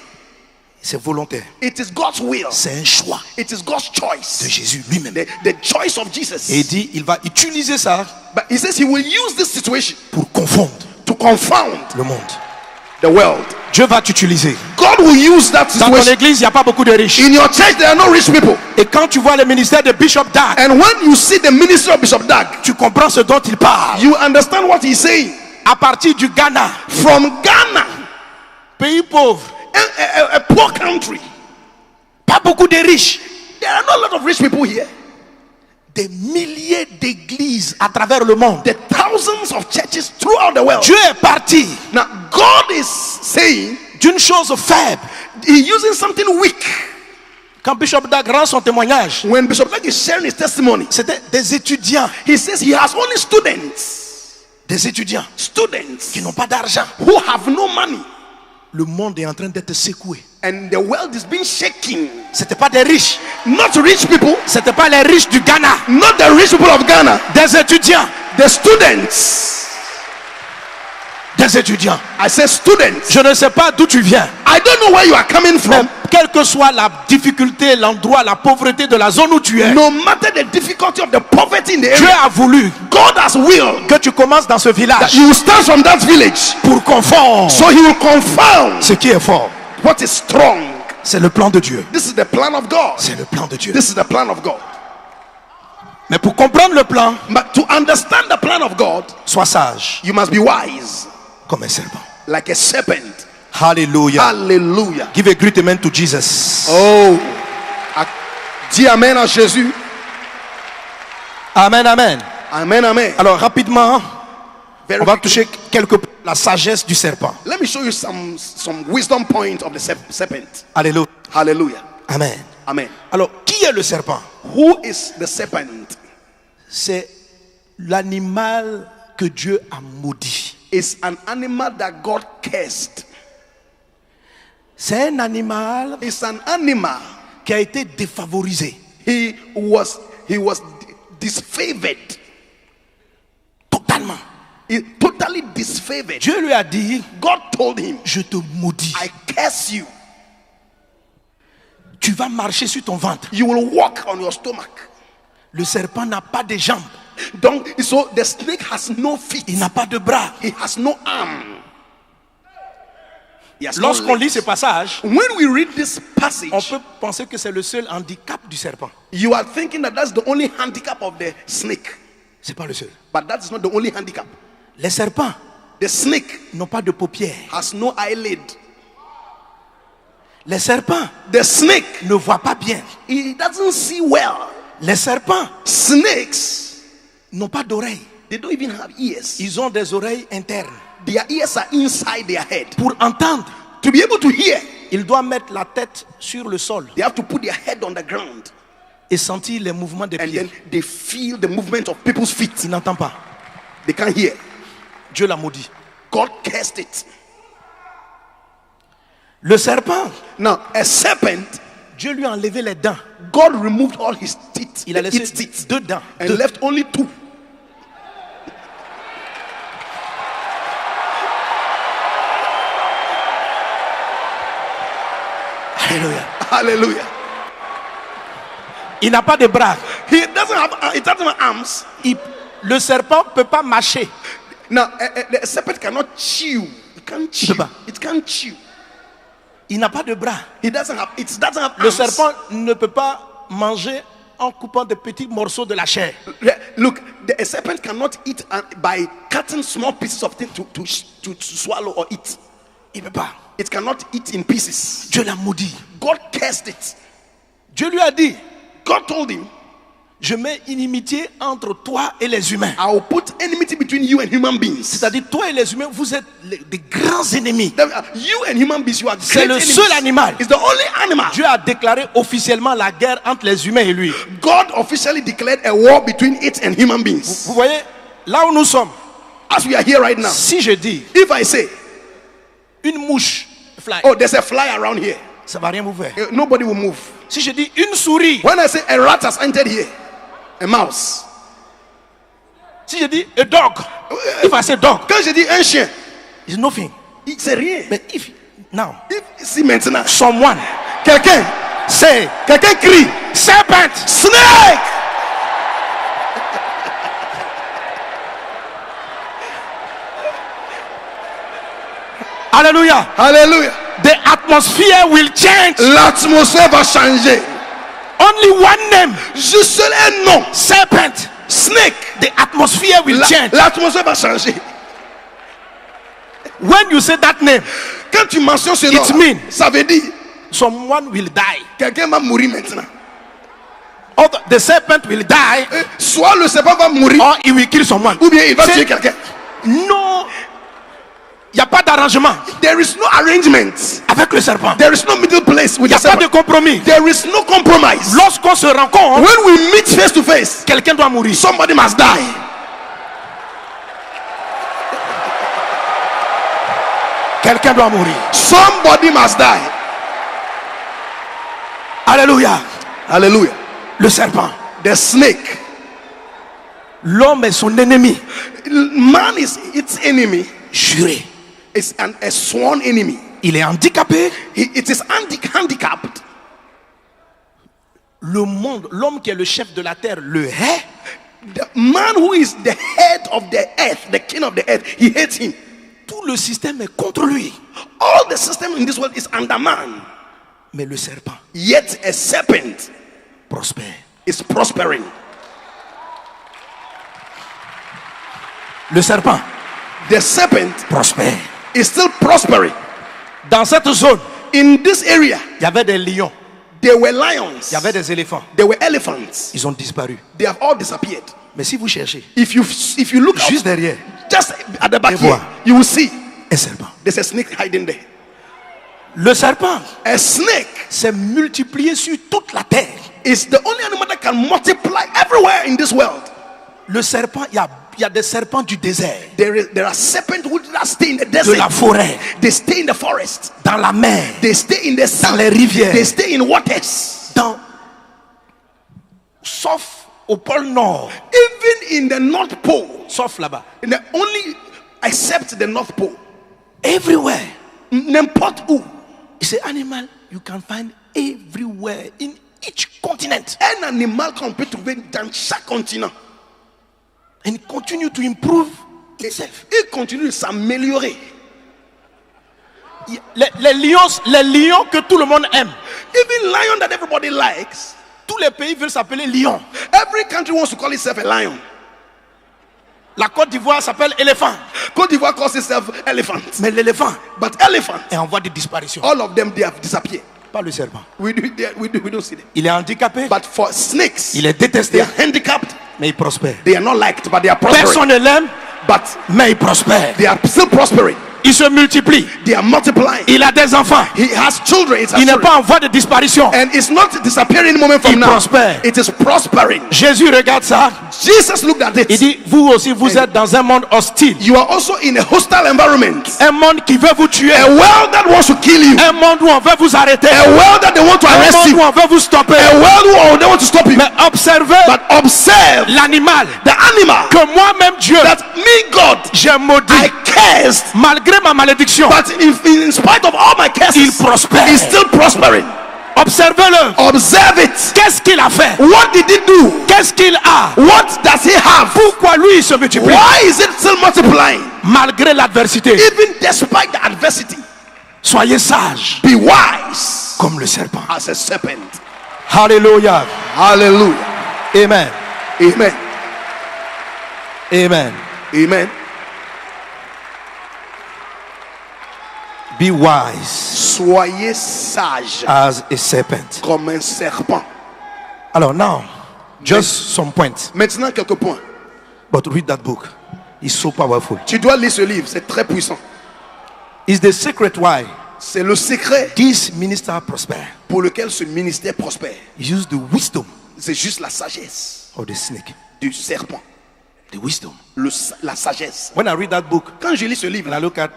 C'est volontaire. It is God's will. C'est un choix It is God's de choice. Jésus lui-même. The choice of Jesus. Et il dit, il va utiliser ça But he says he will use this situation pour confondre to confound le monde. the world. Dieu va t'utiliser. God will use that Dans ton situation. église, il n'y a pas beaucoup de riches. In your church, there are no rich people. Et quand tu vois le ministère de Bishop Dag, And when you see the ministry of Bishop Dag, tu comprends ce dont il parle. you understand what he's saying. À partir du Ghana, From Ghana, pays pauvre, a poor country, pas beaucoup de riches. there are not a lot of rich people here. Des milliers d'églises à travers le monde. The thousands of churches throughout the world. Dieu est parti Now, God is saying, d'une chose faible He's using something weak Quand Bishop Dag rend son témoignage, when Bishop Dag is sharing his testimony, c'était des étudiants. he says he has only students Qui n'ont pas d'argent. who have no money. Le monde est en train d'être secoué. And the world is being shaken. C'était pas des riches. Not rich people, C'était pas les riches du Ghana. not the rich people of Ghana, Des étudiants. the students. Des étudiants. I say students. Je ne sais pas d'où tu viens. I don't know where you are coming Mais from. quelle que soit la difficulté, l'endroit, la pauvreté de la zone où tu es, No matter the difficulty of the poverty in the Dieu area, a voulu God has willed que tu commences dans ce that village you will start from that village. pour confondre So he will confound ce qui est fort. what is strong. C'est le plan de Dieu. This is the plan of God. C'est le plan de Dieu. This is the plan of God. Mais pour comprendre le plan, But to understand the plan of God, sois sage you must be wise comme un serpent. like a serpent. Hallelujah. Hallelujah. Give a great amen to Jesus. Oh, dis amen à Jésus. Amen, amen. Amen, amen. Alors rapidement, Very on va quickly, toucher quelque peu la sagesse du serpent. let me show you some wisdom points of the serpent. Alléluia. Hallelujah. Amen. Amen. Alors, qui est le serpent? Who is the serpent? C'est l'animal que Dieu a maudit. It's an animal that God cursed. C'est un animal It's an animal. qui a été défavorisé. He was disfavored. Totalement. He totally disfavored. Dieu lui a dit, God told him, je te maudis. I curse you. Tu vas marcher sur ton ventre. You will walk on your stomach. Le serpent n'a pas de jambes. Donc, so the snake has no feet. Il n'a pas de bras. He has no arm. He has no Lorsqu'on legs. lit ce passage, When we read this passage, on peut penser que c'est le seul handicap du serpent. you are thinking that that's the only handicap of the snake. C'est pas le seul. But that is not the only handicap. Les serpents The snake n'ont pas de paupières. has no eyelid. Les serpents The snake, ne voient pas bien. he doesn't see well. Les serpents Snakes, n'ont pas d'oreilles. they don't even have ears. Ils ont des oreilles internes. Their ears are inside their head. Pour entendre, To be able to hear, ils doivent mettre la tête sur le sol they have to put their head on the ground. et sentir les mouvements des And pieds. then they feel the movement of people's feet. Ils n'entendent pas. They can't hear. Dieu l'a maudit. God cursed it. Le serpent, Now, a serpent, Dieu lui a enlevé les dents. God removed all his teeth, Il a laissé its teeth, 2 dents. and 2. left only 2. Alléluia. Hallelujah. Il n'a pas de bras. He doesn't have arms. Le serpent ne peut pas mâcher. Now, a serpent cannot chew. It can't chew. pas. It can't chew. Il n'a pas de bras. It doesn't have Le arms. serpent ne peut pas manger en coupant des petits morceaux de la chair. Look, a serpent cannot eat by cutting small pieces of thing to swallow or eat. Il ne peut pas. It cannot eat in pieces. Dieu l'a maudit. God cursed it. Dieu lui a dit, God told him, je mets inimitié entre toi et les humains. I will put enmity between you and human beings. C'est-à-dire, toi et les humains, vous êtes des grands ennemis. You and human beings, you are C'est great le enemies. seul animal. It's the only animal. Dieu a déclaré officiellement la guerre entre les humains et lui. God officially declared a war between it and human beings. Vous voyez, là où nous sommes, As we are here right now, si je dis if I say, une mouche fly, oh, there's a fly around here, ça va rien vous faire. nobody will move. Si je dis une souris, When I say a rat has entered here, a mouse, si je dis a dog, if I say dog, quand je dis un chien, it's nothing. c'est rien. But if now Si maintenant, someone quelqu'un crie, serpent, snake, hallelujah, hallelujah, the atmosphere will change. l'atmosphère va changer. Only one name, Juste seul un nom, serpent, snake, the atmosphere will change. l'atmosphère va changer. When you say that name, Quand tu mentionnes ce nom, It mean- ça veut dire someone will die. quelqu'un va mourir maintenant. Or the serpent will die, Soit le serpent va mourir, or he will kill someone. ou bien il va C'est- tuer quelqu'un. Non, il n'y a pas d'arrangement. arrangement There is no arrangement. avec le serpent. There is no middle place with Il n'y the a pas de serpent. compromis. There is no compromise. Lorsqu'on se rencontre, When we meet face to face, quelqu'un doit mourir. somebody must die. Quelqu'un doit mourir. Somebody must die. Alléluia. Hallelujah. Le serpent. The snake. L'homme est son ennemi. Man is its enemy. Juré. It's a sworn enemy. Il est handicapé. It is handicapped. Le monde, l'homme qui est le chef de la terre, le hait. The man who is the head of the earth, the king of the earth, he hates him. Tout le système est contre lui. All the system in this world is under man. Mais le serpent Yet a serpent prospère. is prospering. Le serpent The serpent prospère. is still prospering. Dans cette zone, In this area, il y avait des lions, there were lions, il y avait des éléphants. there were elephants. Ils ont disparu. They have all disappeared. Mais si vous cherchez, If you look juste derrière, just at the back Et here, voir. you will see un serpent. there's a snake hiding there. Le serpent A snake s'est multiplié sur toute la terre. is the only animal that can multiply everywhere in this world. Le serpent, il y a des serpents du désert, There are serpents who that stay in the de desert. la forêt, They stay in the forest. dans la mer, They stay in the sea. dans les rivières, They stay in waters. sauf au pôle Nord, Even in the North Pole. sauf là-bas. Only except the North Pole. Everywhere. N'importe où. It's an animal you can find everywhere in each continent. Un animal qu'on peut trouver dans chaque continent. And it continue to improve itself. Il continue de s'améliorer. Les lions que tout le monde aime. Even lion that everybody likes. Tous les pays veulent s'appeler lion. Every country wants to call itself a lion. La Côte d'Ivoire s'appelle éléphant. Côte d'Ivoire calls itself elephant. Mais l'éléphant But elephant, est en voie de disparition. all of them, they have disappeared. Pas le serpent. We don't see them. Il est handicapé. But for snakes, Il est they détesté. are handicapped. Mais il prospère. They are not liked, but they are prospering. Personne ne l'aime. But Mais il prospère. they are still prospering. Il se multiplie. They are multiplying. Il a des enfants. He has children. It has Il n'est children. pas en voie de disparition. And it's not disappearing any moment from Il now. prospère. It is prospering. Jésus regarde ça. Jesus looked at Il it. dit, vous aussi, vous êtes dans un monde hostile. You are also in a hostile environment. Un monde qui veut vous tuer. A world that wants to kill you. Un monde où on veut vous arrêter. A world that they want to Un arrest monde you. où on veut vous stopper. A world who they want to stop you. Mais observez But observe l'animal the animal que moi-même Dieu, that me, God, j'ai maudit. I cursed. Malgré ma malédiction, But in spite of all my il curses, prospère. he's still prospering. Observez-le. Observe it. Qu'est-ce qu'il a fait? What did he do? Qu'est-ce qu'il a? What does he have? Pourquoi lui il se multiplie? Why is it still multiplying? Malgré l'adversité, Even despite the adversity, soyez sages be wise comme le serpent. as a serpent. Alléluia. Hallelujah. Amen. Amen. Amen. Amen. Be wise Soyez sage as a serpent. comme un serpent. Alors now, just some points. Maintenant, quelques points. But read that book. It's so powerful. Tu dois lire ce livre, c'est très puissant. It's the secret why C'est le secret this minister prosper. pour lequel ce ministère prospère. Use the wisdom C'est juste la sagesse of the snake. du serpent. The wisdom. La sagesse. When I read that book Quand je lis ce livre, and I look at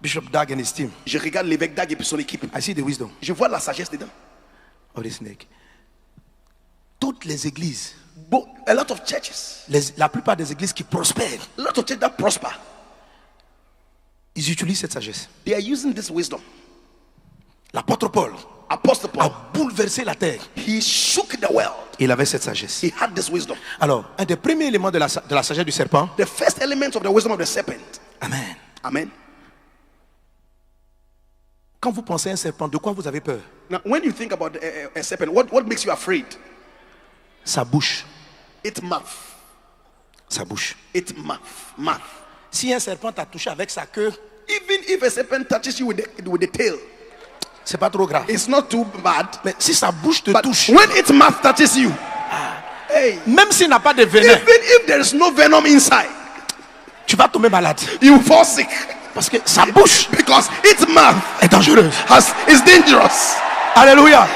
Bishop Dag and his team, je regarde l'évêque Dag et puis son équipe. I see the wisdom Je vois la sagesse dedans. of the snake. Toutes les églises, But a lot of churches, la plupart des églises qui prospèrent, a lot of churches that prosper, ils utilisent cette sagesse. they are using this wisdom. L'apôtre Paul Apostle a Paul, bouleversé la terre. he shook the world. Il avait cette sagesse. He had this wisdom. Alors, un des premiers éléments de la sagesse du serpent, The first element of the wisdom of the serpent. amen. Amen. Quand vous pensez à un serpent, de quoi vous avez peur? Now, when you think about a serpent, what makes you afraid? Sa bouche. Its mouth. Sa bouche. Its mouth. Si un serpent t'a touché avec sa queue, Even if a serpent touches you with the tail, c'est pas trop grave. it's not too bad. Mais si sa bouche te But touche, when its mouth touches you, hey, même s'il n'a pas de venin, even if there is no venom inside, tu vas tomber malade. you fall sick. Parce que sa bouche Because its mouth est dangereuse. is dangerous. Alléluia.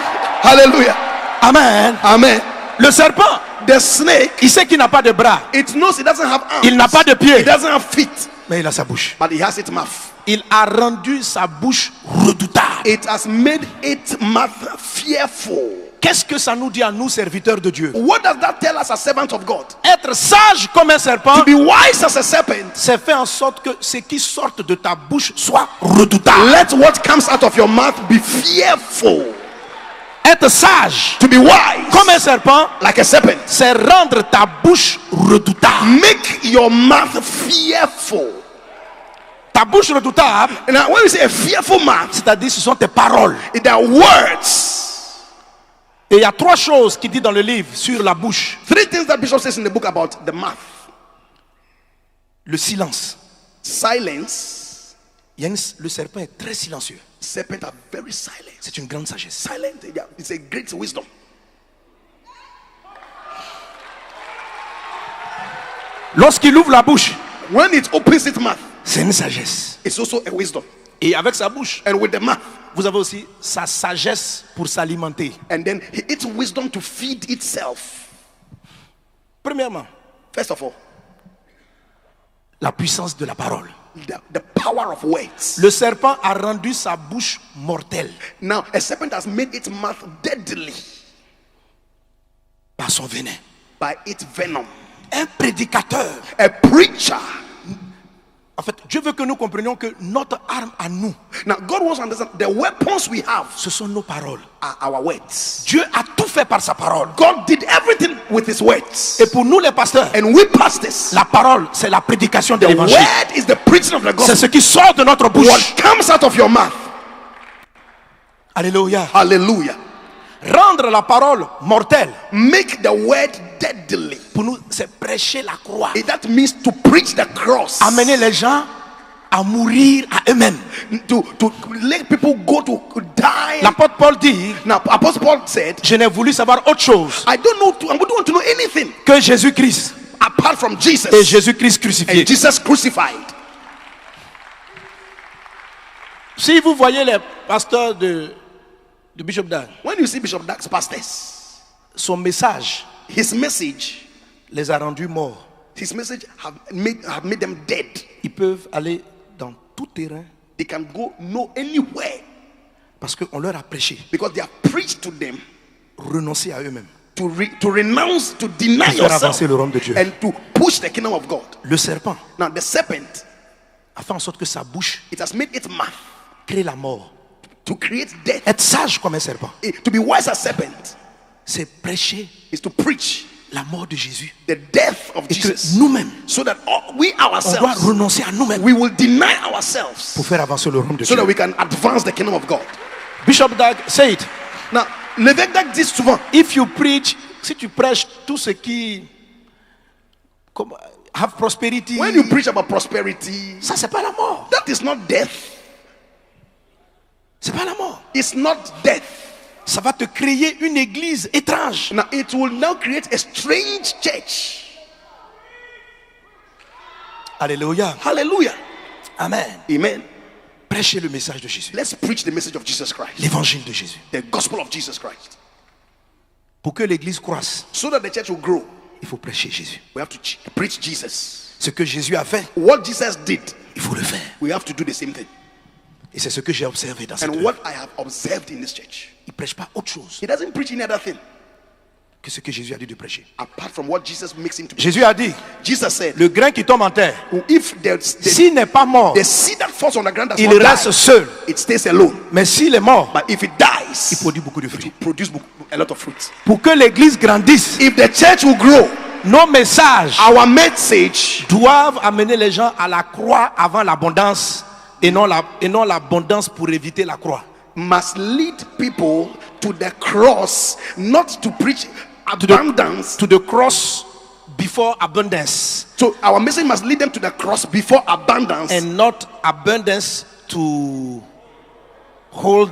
Hallelujah. Amen. Amen. Le serpent, The snake, il sait qu'il n'a pas de bras. it knows it doesn't have arms. Il n'a pas de pieds. It doesn't have feet. Mais il a sa bouche. But it has its mouth. Il a rendu sa bouche redoutable. It has made its mouth fearful. Qu'est-ce que ça nous dit à nous, serviteurs de Dieu? What does that tell us as servants of God? Être sage comme un serpent, To be wise as a serpent. c'est faire en sorte que ce qui sorte de ta bouche soit redoutable. Let what comes out of your mouth be fearful. Être sage To be wise comme un serpent, like a serpent. c'est rendre ta bouche redoutable. Make your mouth fearful. Ta bouche redoutable, Now, when we say a fearful mouth, c'est-à-dire ce sont tes paroles. there are words. Et il y a 3 choses qu'il dit dans le livre sur la bouche. 3 things that Bishop says in the book about the mouth. Le silence. Silence. Le serpent est très silencieux. Serpents are very silent. C'est une grande sagesse. Silent. Yeah, it's a great wisdom. Lorsqu'il ouvre la bouche, When it opens its mouth, c'est une sagesse. it's also a wisdom. Et avec sa bouche, And with the mouth, vous avez aussi sa sagesse pour s'alimenter. and then its wisdom to feed itself. Premièrement, First of all, la puissance de la parole. the power of words. Le serpent a rendu sa bouche mortelle Now, a serpent has made its mouth deadly par son venin. by its venom. Un prédicateur. A preacher. En fait, Dieu veut que nous comprenions que notre arme à nous, Now, God wants to understand the weapons we have ce sont nos paroles. are our words. Dieu a tout fait par sa parole. God did everything with his words. Et pour nous les pasteurs, And we pastors, la parole, c'est la prédication de the l'évangile. word is the preaching of the C'est gospel. ce qui sort de notre bouche. What comes out of your mouth. Alléluia. Hallelujah. Rendre la parole mortelle, Make the word deadly. pour nous, c'est prêcher la croix. That means to preach the cross. Amener les gens à mourir à eux-mêmes. To let people go to die. L'apôtre Paul dit, Now, Apostle Paul said, je n'ai voulu savoir autre chose I don't want to know anything que Jésus-Christ apart from Jesus et Jésus-Christ crucifié. and Jesus crucified. Si vous voyez les pasteurs de Bishop Dag, When you see Bishop Dag's pastors, son message his message les a rendus morts. have made them dead. Ils peuvent aller dans tout terrain They can go no anywhere parce qu'on leur a prêché, because they have preached to them renoncer à eux-mêmes, to renounce, to deny pour faire yourself, avancer le royaume de Dieu. and to push the kingdom of God. Le serpent Now, the serpent, a fait en sorte que sa bouche it has made its mouth crée la mort. to create death. Être sage comme un serpent, To be wise as serpent c'est prêcher is to preach la mort de Jésus. the death of Et que Jesus, nous-mêmes, so that we on doit ourselves, renoncer à nous-mêmes we will deny ourselves, pour faire avancer le royaume de so Dieu. that we can advance the kingdom of God. Bishop Dag say it. Now, l'évêque Dag dit souvent, If you preach, si tu prêches tout ce qui have prosperity, when you preach about prosperity, ça c'est pas la mort. that is not death. C'est pas la mort. It's not death. Ça va te créer une église étrange. Now, it will now create a strange church. Alléluia. Hallelujah. Amen. Amen. Prêchez le message de Jésus. Let's preach the message of Jesus Christ, L'évangile de Jésus. the gospel of Jesus Christ. Pour que l'église croisse, So that the church will grow, il faut prêcher Jésus. we have to preach Jesus. Ce que Jésus a fait, What Jesus did, il faut le faire. we have to do the same thing. Et c'est ce que j'ai observé dans cette And œuvre. what I have observed in this church, Il ne prêche pas autre chose he doesn't preach any other thing que ce que Jésus a dit de prêcher. apart from what Jesus makes him to be. Jésus a dit, Jesus said, le grain qui tombe en terre, if the s'il n'est pas mort, seed that falls on the ground does il not reste die, seul. it stays alone. Mais s'il est mort, But if it dies, il produit beaucoup de it will fruits. produce a lot of fruit. Pour que l'église grandisse, If the church will grow, nos messages our message doivent amener les gens à la croix avant l'abondance et non l'abondance pour éviter la croix. must lead people to the cross, not to preach abundance. To the cross before abundance So our message must lead them to the cross before abundance, and not abundance to hold,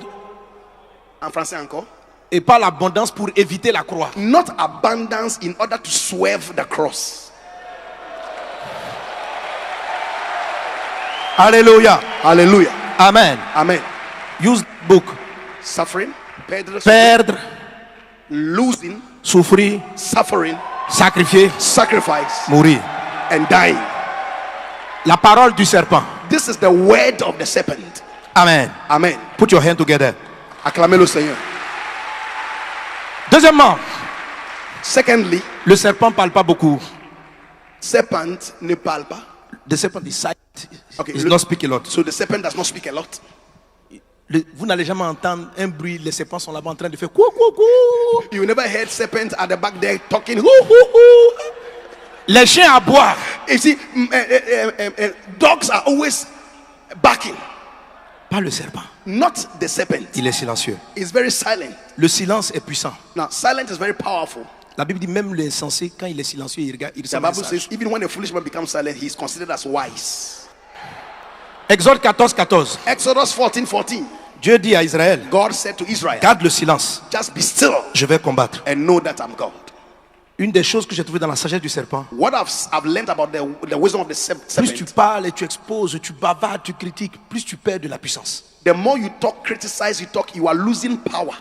en français encore, et pas l'abondance pour éviter la croix. not abundance in order to swerve the cross. Alléluia. Hallelujah. Amen. Amen. Use book. Suffering, perdre, Perdre, losing, souffrir, suffering, sacrifier, sacrifice, mourir. and dying. La parole du serpent. This is the word of the serpent. Amen. Amen. Put your hand together. Acclamez le Seigneur. Deuxièmement, Secondly, le serpent ne parle pas beaucoup. serpent ne parle pas. The serpent is silent. Okay, He does not speak a lot. So the serpent does not speak a lot. Vous n'allez jamais entendre un bruit. Les serpents sont là-bas en train de faire coucou, coucou. You never heard serpent at the back there talking. Hoo, hoo, hoo. Les chiens aboient. You see, dogs are always barking. Pas le serpent. Not the serpent. Il est silencieux. It's very silent. Le silence est puissant. Now, silence is very powerful. La Bible dit même l'insensé, quand il est silencieux, il regarde, il The ressemble à un Bible sage. says even when a foolish man becomes silent, he is considered as wise. Exode 14, 14. Exodus 14:14. Dieu dit à Israël, God said to Israel, garde le silence, just be still je vais combattre. and know that I'm God. Une des choses que j'ai trouvées dans la sagesse du serpent, What I've learned about the wisdom of the plus tu serpent, parles et tu exposes, tu bavardes, tu critiques, plus tu perds de la puissance. the more you talk, criticize, you talk, you are losing power.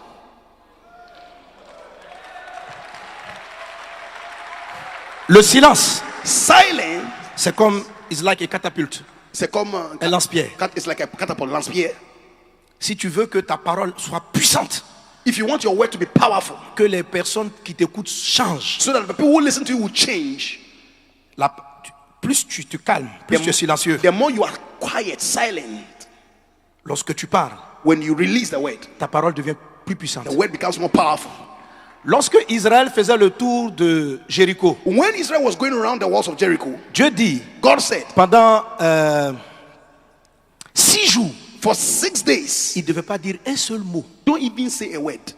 Le silence, Silence, c'est comme, it's like a catapulte, c'est comme un lance-pierre. it's like a catapult, lance-pierre. Si tu veux que ta parole soit puissante, If you want your word to be powerful, que les personnes qui t'écoutent changent, so that the people who listen to you will change, plus tu te calmes, plus tu es silencieux. the more you are quiet, silent, Lorsque tu parles, when you release the word, ta parole devient plus puissante. the word becomes more powerful. Lorsque Israël faisait le tour de Jéricho, When Israel was going around the walls of Jericho, Dieu dit, God said, pendant 6 jours, for 6 days, il ne devait pas dire un seul mot. don't even say a word.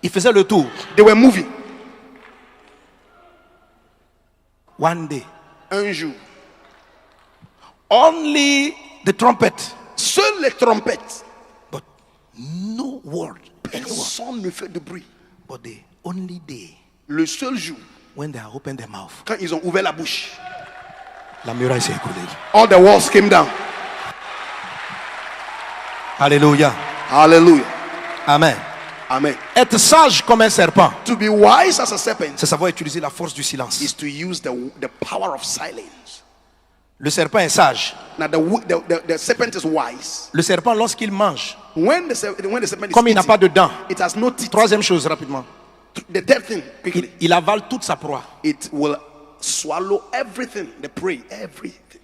Il faisait le tour. They were moving. One day, Un jour, only the trumpet, seules les trompettes, but no word. personne ne fait de bruit. But the only day Le seul jour, when they opened their mouth, quand ils ont ouvert la bouche, la muraille s'est écoulée. all the walls came down. Alléluia. Hallelujah. Amen. Amen. Être sage comme un serpent, To be wise as a serpent c'est savoir utiliser la force du silence. is to use the power of silence. Le serpent est sage. Now the serpent is wise. Le serpent, lorsqu'il mange, When the serpent is comme il n'a eating, pas de dents, it has no teeth. troisième chose rapidement, The third thing, quickly, il avale toute sa proie. it will swallow everything, the prey, everything.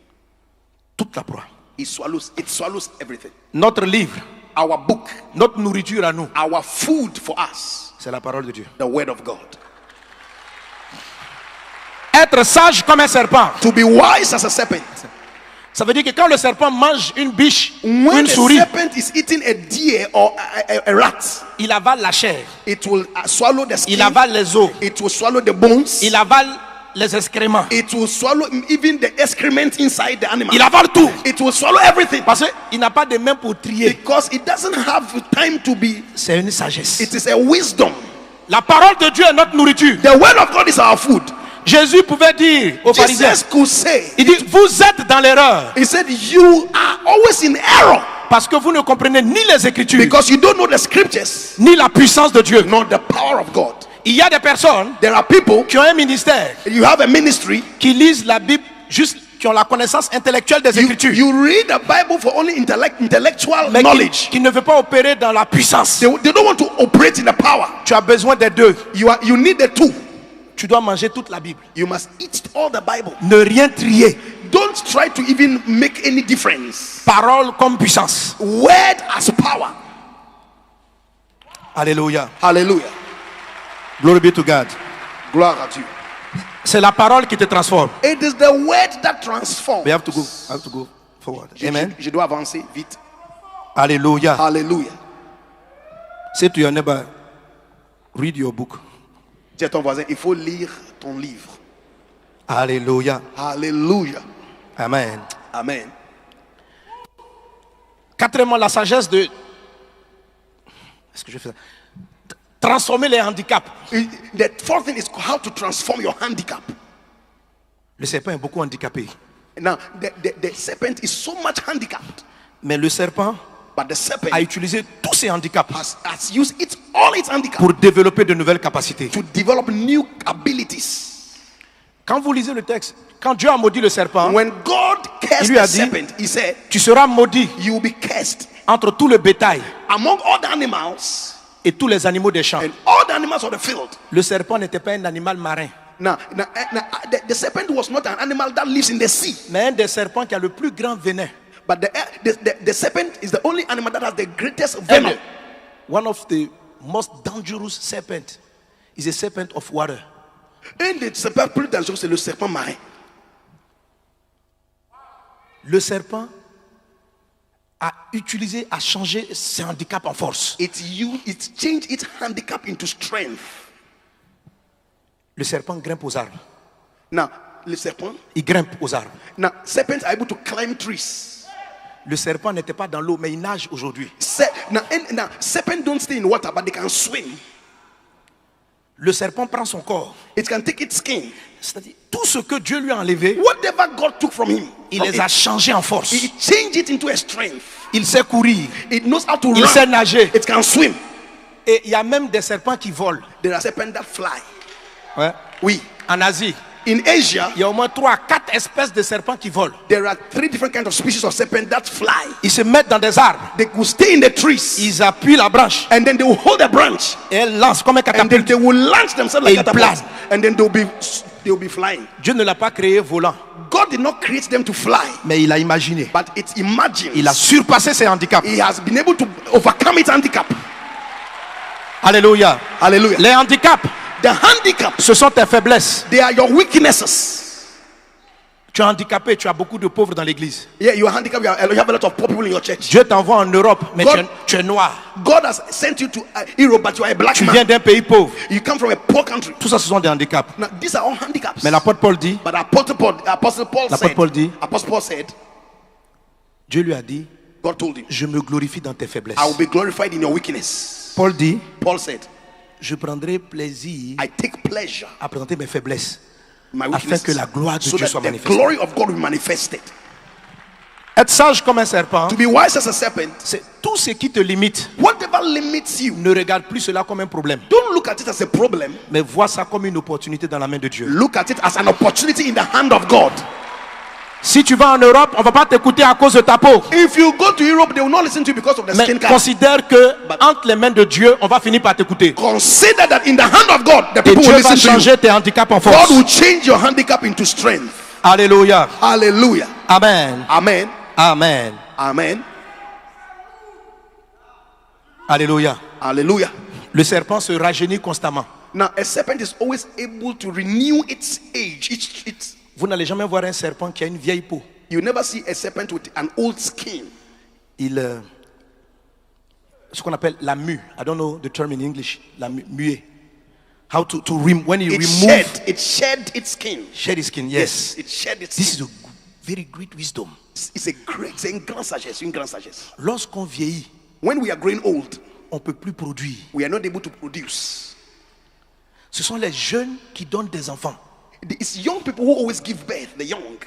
Toute la proie. It swallows everything. Notre livre, Our book, notre nourriture à nous, our food for us, c'est la parole de Dieu. the word of God. Être sage comme un serpent, To be wise as a serpent. ça veut dire que quand le serpent mange une biche, When une a souris, serpent is eating a deer or a rat, il avale la chair, it will swallow the skin, il avale les os, it will swallow the bones, il avale les excréments, it will swallow even the excrement inside the animal. il avale tout. It will swallow everything Parce qu'il n'a pas de main pour trier. because it doesn't have time to be. C'est une sagesse. It is a wisdom. La parole de Dieu est notre nourriture. The word of God is our food. Jésus pouvait dire aux pharisiens, Jesus could say, il dit, vous êtes dans l'erreur he said, you are always in error parce que vous ne comprenez ni les Écritures, because you don't know the scriptures, ni la puissance de Dieu. nor the power of God. Il y a des personnes There are people, qui ont un ministère, you have a ministry, qui lisent la Bible juste, qui ont la connaissance intellectuelle des Écritures, you read the Bible for only intellectual mais knowledge. qui ne veut pas opérer dans la puissance. They don't want to operate in the power. Tu as besoin des deux. You need the two. Tu dois manger toute la Bible. You must eat all the Bible. Ne rien trier. Don't try to even make any difference. Parole comme puissance. Word as power. Alléluia. Hallelujah. Glory be to God. Gloire à Dieu. C'est la parole qui te transforme. It is the word that transforms. We have to go forward. Amen. Je dois avancer vite. Alléluia. Hallelujah. Say to your neighbor, read your book. Dis à ton voisin, il faut lire ton livre. Alléluia. Hallelujah. Amen. Amen. Quatrièmement, la sagesse de... Est-ce que je fais ça? Transformer les handicaps. The fourth thing is how to transform your handicap. Le serpent est beaucoup handicapé. Now, the serpent is so much handicapped, Mais le serpent but the serpent a utilisé tous ses handicaps has used all its handicaps pour développer de nouvelles capacités. to develop new abilities. Quand vous lisez le texte, quand Dieu a maudit le serpent, When God cursed Il lui a the dit, serpent, he said, tu seras maudit you will be cursed entre tout le bétail among all the animals et tous les animaux des champs. and all the animals of the field. Le serpent n'était pas un animal marin, Now, the serpent was not an animal that lives in the sea, mais un des serpents qui a le plus grand venin. but the serpent is the only animal that has the greatest venom. One of the most dangerous serpent is a serpent of water. Un des serpents plus dangereux, c'est le serpent marin. Le serpent a utilisé, a changé ses handicaps en force. It changed its handicap into strength. Le serpent grimpe aux arbres. Now, le serpent, Il grimpe aux arbres. now serpents are able to climb trees. Le serpent n'était pas dans l'eau, mais il nage aujourd'hui. Now, serpents don't stay in water, but they can swim. Le serpent prend son corps. It can take its skin. C'est-à-dire, tout ce que Dieu lui a enlevé, Whatever God took from him, il les a changés en force. He changed it into a strength. Il sait courir, It knows how to il sait run. nager. It can swim. Et il y a même des serpents qui volent. There are serpents that fly. Ouais. Oui. En Asie, In Asia, il y a au moins 3 à 4 espèces de serpents qui volent. there are 3 different kinds of species of serpent that fly. Ils se mettent dans des arbres, They will stay in the trees, ils appuient la branche and then they will hold the branch, et elles lancent comme un and then catapulte. they will launch themselves Et like ils catapults, planent. and then they'll be flying. Dieu ne l'a pas créé volant, God did not create them to fly, mais il a imaginé. but it imagines. Il a surpassé ses handicaps. He has been able to overcome its handicap. Alléluia. Hallelujah. Les handicaps, The handicaps, ce sont tes faiblesses. they are your weaknesses. Tu es handicapé, tu as beaucoup de pauvres dans l'église. Yeah, you are handicapped. You have a lot of poor people in your church. Dieu t'envoie en Europe, mais God- tu es noir. God has sent you to Europe, but you are a black Tu man. viens d'un pays pauvre. You come from a poor country. Tout ça, ce sont des handicaps. Now, these are all handicaps. Mais l'apôtre Paul dit, But Apostle Paul L'apôtre said, Paul dit, Apostle Paul said, Dieu lui a dit, God told him, je me glorifie dans tes faiblesses. I will be glorified in your weakness. Paul dit, Paul said, je prendrai plaisir I take pleasure à présenter mes faiblesses, in my afin weaknesses, que la gloire de so Dieu that soit the manifestée. glory of God will be manifested. Être sage comme un serpent, To be wise as a serpent, c'est tout ce qui te limite. whatever limits you, Ne regarde plus cela comme un problème, don't look at it as a problem. mais vois ça comme une opportunité dans la main de Dieu. Look at it as an opportunity in the hand of God. Si tu vas en Europe, on va pas t'écouter à cause de ta peau. If you go to Europe, they will not listen to you because of the Mais skin color. considère que entre les mains de Dieu, on va finir par t'écouter. Consider that in the hand of God, the Et people Dieu will va listen to you. changer tes handicaps en God force. will change your handicap into strength. Alléluia. Hallelujah. Amen. Amen. Amen. Amen. Alléluia. Hallelujah. Le serpent se rajeunit constamment. Now, a serpent is always able to renew its age. Vous n'allez jamais voir un serpent qui a une vieille peau. You never see a serpent with an old skin. Ce qu'on appelle la mue. I don't know the term in English. La muet. How to when you remove. It shed its skin. Shed his skin, yes. It shed its This skin. is a very great wisdom. C'est une grande sagesse, une grande sagesse. Lorsqu'on vieillit, When we are growing old, on ne peut plus produire. we are not able to produce. Ce sont les jeunes qui donnent des enfants. It's young people who always give birth, the young.